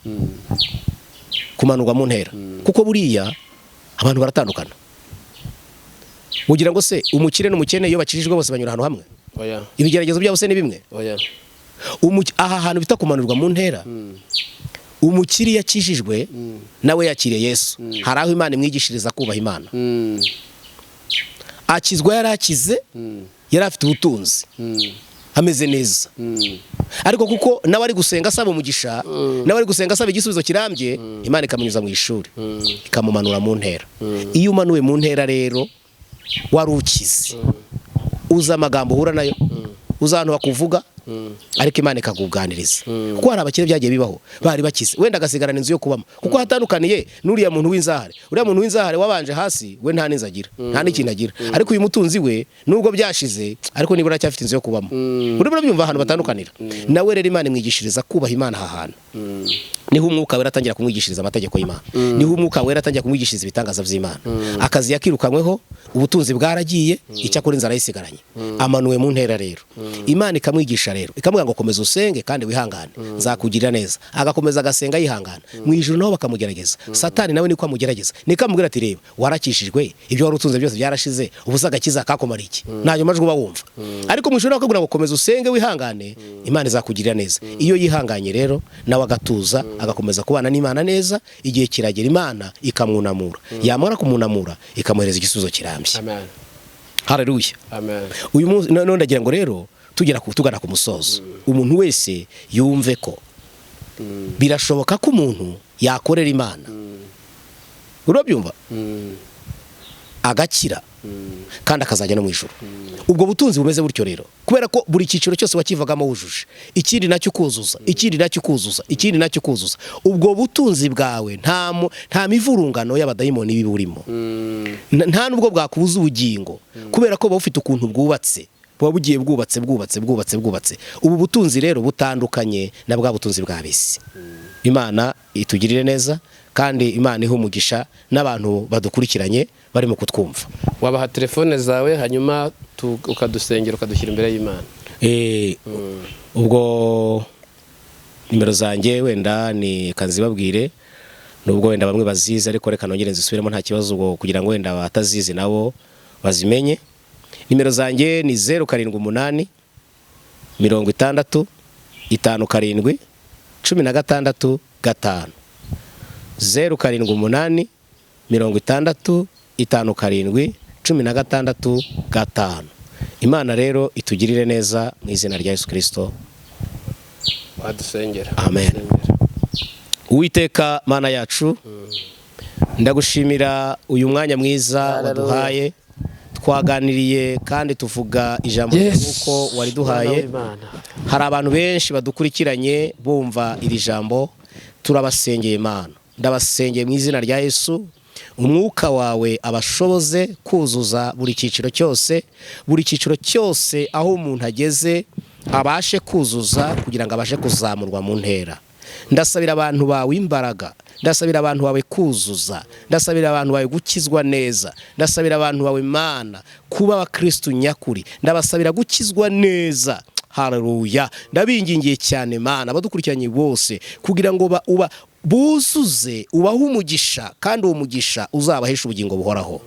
Kumanurwa mu ntera. Kuko buriya abantu baratandukana. Ugira ngo se umukire n'umukene iyo bakijijwe bose banyura ahantu hamwe? Oya. Ibigeragezo byabo se ni bimwe? Oya. Aha hantu bita kumanurwa mu ntera. Umukiri yakijijwe nawe yakiriye Yesu. Hari aho Imana imwigishiriza kubaha Imana. Akizwa yarakize, yari afite ubutunzi, ameze neza. Ariko kuko nawe ari gusenga asaba umugisha, nawe ari gusenga asaba igisubizo kirambye, Imana ikamunyuza mu ishuri, ikamumanura mu ntera. Iyo umanuwe mu ntera rero warukize, uza amagambo uhura nayo, uza ahantu bakuvuga, ariko Imana ikakuganiriza. Kuko hari abakire byagiye bibaho bari bakize, wenda agasigarana inzu yo kubamo, kuko hatandukaniye n'uriya muntu w'inzahare. Uriya muntu w'inzahare wabanje hasi, we nta n'inzagira, nta n'ikintu agira. Ariko uyu mutunzi we nubwo byashize, ariko nibura aracyafite inzu yo kubamo. Urabona byumva ahantu batandukanira. Nawe rero Imana imwigishiriza kubaha Imana aha hantu. Niho umwuka wera atangira kumwigishiriza amategeko y'Imana. Niho umwuka wera atangira kumwigishiriza ibitangaza by'Imana. Akazi yakirukanyweho, ubutunzi bwaragiye, icyakora inzara yisigaranye. Amanuwe mu ntera rero. Imana ikamwigisha rero, ikamubwira ngo komeza usenge kandi wihangane, nzakugirira neza. Agakomeza agasenga yihangana. Mwijuru naho bakamugerageza. Satani nawe niko amugerageza. Nikamubwira ati reba, warakishijwe, ibyo wari utunze byose byarashize, ubusaga kiza kakomara iki? Ntayo majwi uba wumva. Ariko mwijuru naho akakubwira ngo komeza usenge wihangane, Imana izakugirira neza. Iyo yihanganye rero nawe agatuza, agakomeza kubana n'Imana neza, igihe kiragera Imana ikamwunamura. Yamara kumunamura ikamuhereza igisubizo kirambye. Amen. Haleluya. Amen. Uyu munsi none ndagira ngo rero tugana ku musozo, umuntu wese yumve ko birashoboka ko umuntu yakorera Imana. Urabyumva? agakira kandi akazajya no mu ijuru. Ubwo butunzi bumeze butyo rero, kubera ko buri cyiciro cyose wakivagamo wujuje, ikindi nacyo kuzuza, ikindi nacyo kuzuza, ikindi nacyo kuzuza. Ubwo butunzi bwawe nta mivurungano y'abadayimoni biburimo, nta nubwo bwakubuza ubugingo, kubera ko buba bufite ukuntu bwubatse, buba bugiye bwubatse. Ubu butunzi rero butandukanye na bwa butunzi bwa bisi. Imana itugirire neza, kandi Imana ihe umugisha n'abantu badukurikiranye barimo kutwumva. Wabaha telefone zawe hanyuma ukadusengera ukadushyira imbere y'Imana. Ubwo nimero zanjye wenda ni kanzibabwire, nubwo wenda bamwe bazize, ariko reka nongere nzisubiremo nta kibazo, ubwo kugira ngo wenda batazizi nabo bazimenye. Nimero zanjye ni 078 60 57 16 5. 078 60 57 16 5. Imana rero itugirire neza mu izina rya Yesu Kristo. Wadusengera. Amen. Uwiteka Mana yacu, ndagushimira uyu mwanya mwiza waduhaye, twaganiriye kandi tuvuga ijambo uko wariduhaye. Hari abantu benshi badukurikiranye bumva iri jambo, turabasengeye Imana. Ndabasengeye mu izina rya Yesu, umwuka wawe abashoboze kuzuza buri cyiciro cyose aho umuntu ageze abashe kuzuza, kugira ngo abashe kuzamurwa mu ntera. Ndasabira abantu bawe imbaraga, ndasabira abantu bawe kuzuza, ndasabira abantu bawe gukizwa neza, ndasabira abantu bawe Mana kuba abakristo nyakuri, ndabasabira gukizwa neza. Haleluya. Ndabingingiye cyane Mana abadukurikiranye bose, kugira ngo buzuze ubahe umugisha, kandi uwo mugisha uzabahesha ubugingo buhoraho.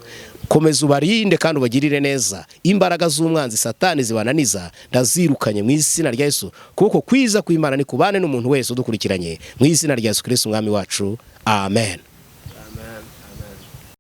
Komeza ubarinde kandi ubagirire neza. Imbaraga z'umwanzi Satani zibananiza ndazirukanye mu izina rya Yesu. Kuko kwiza kw'Imana ni kubane n'umuntu wese udukurikiranye mu izina rya Yesu Kristo umwami wacu. Amen.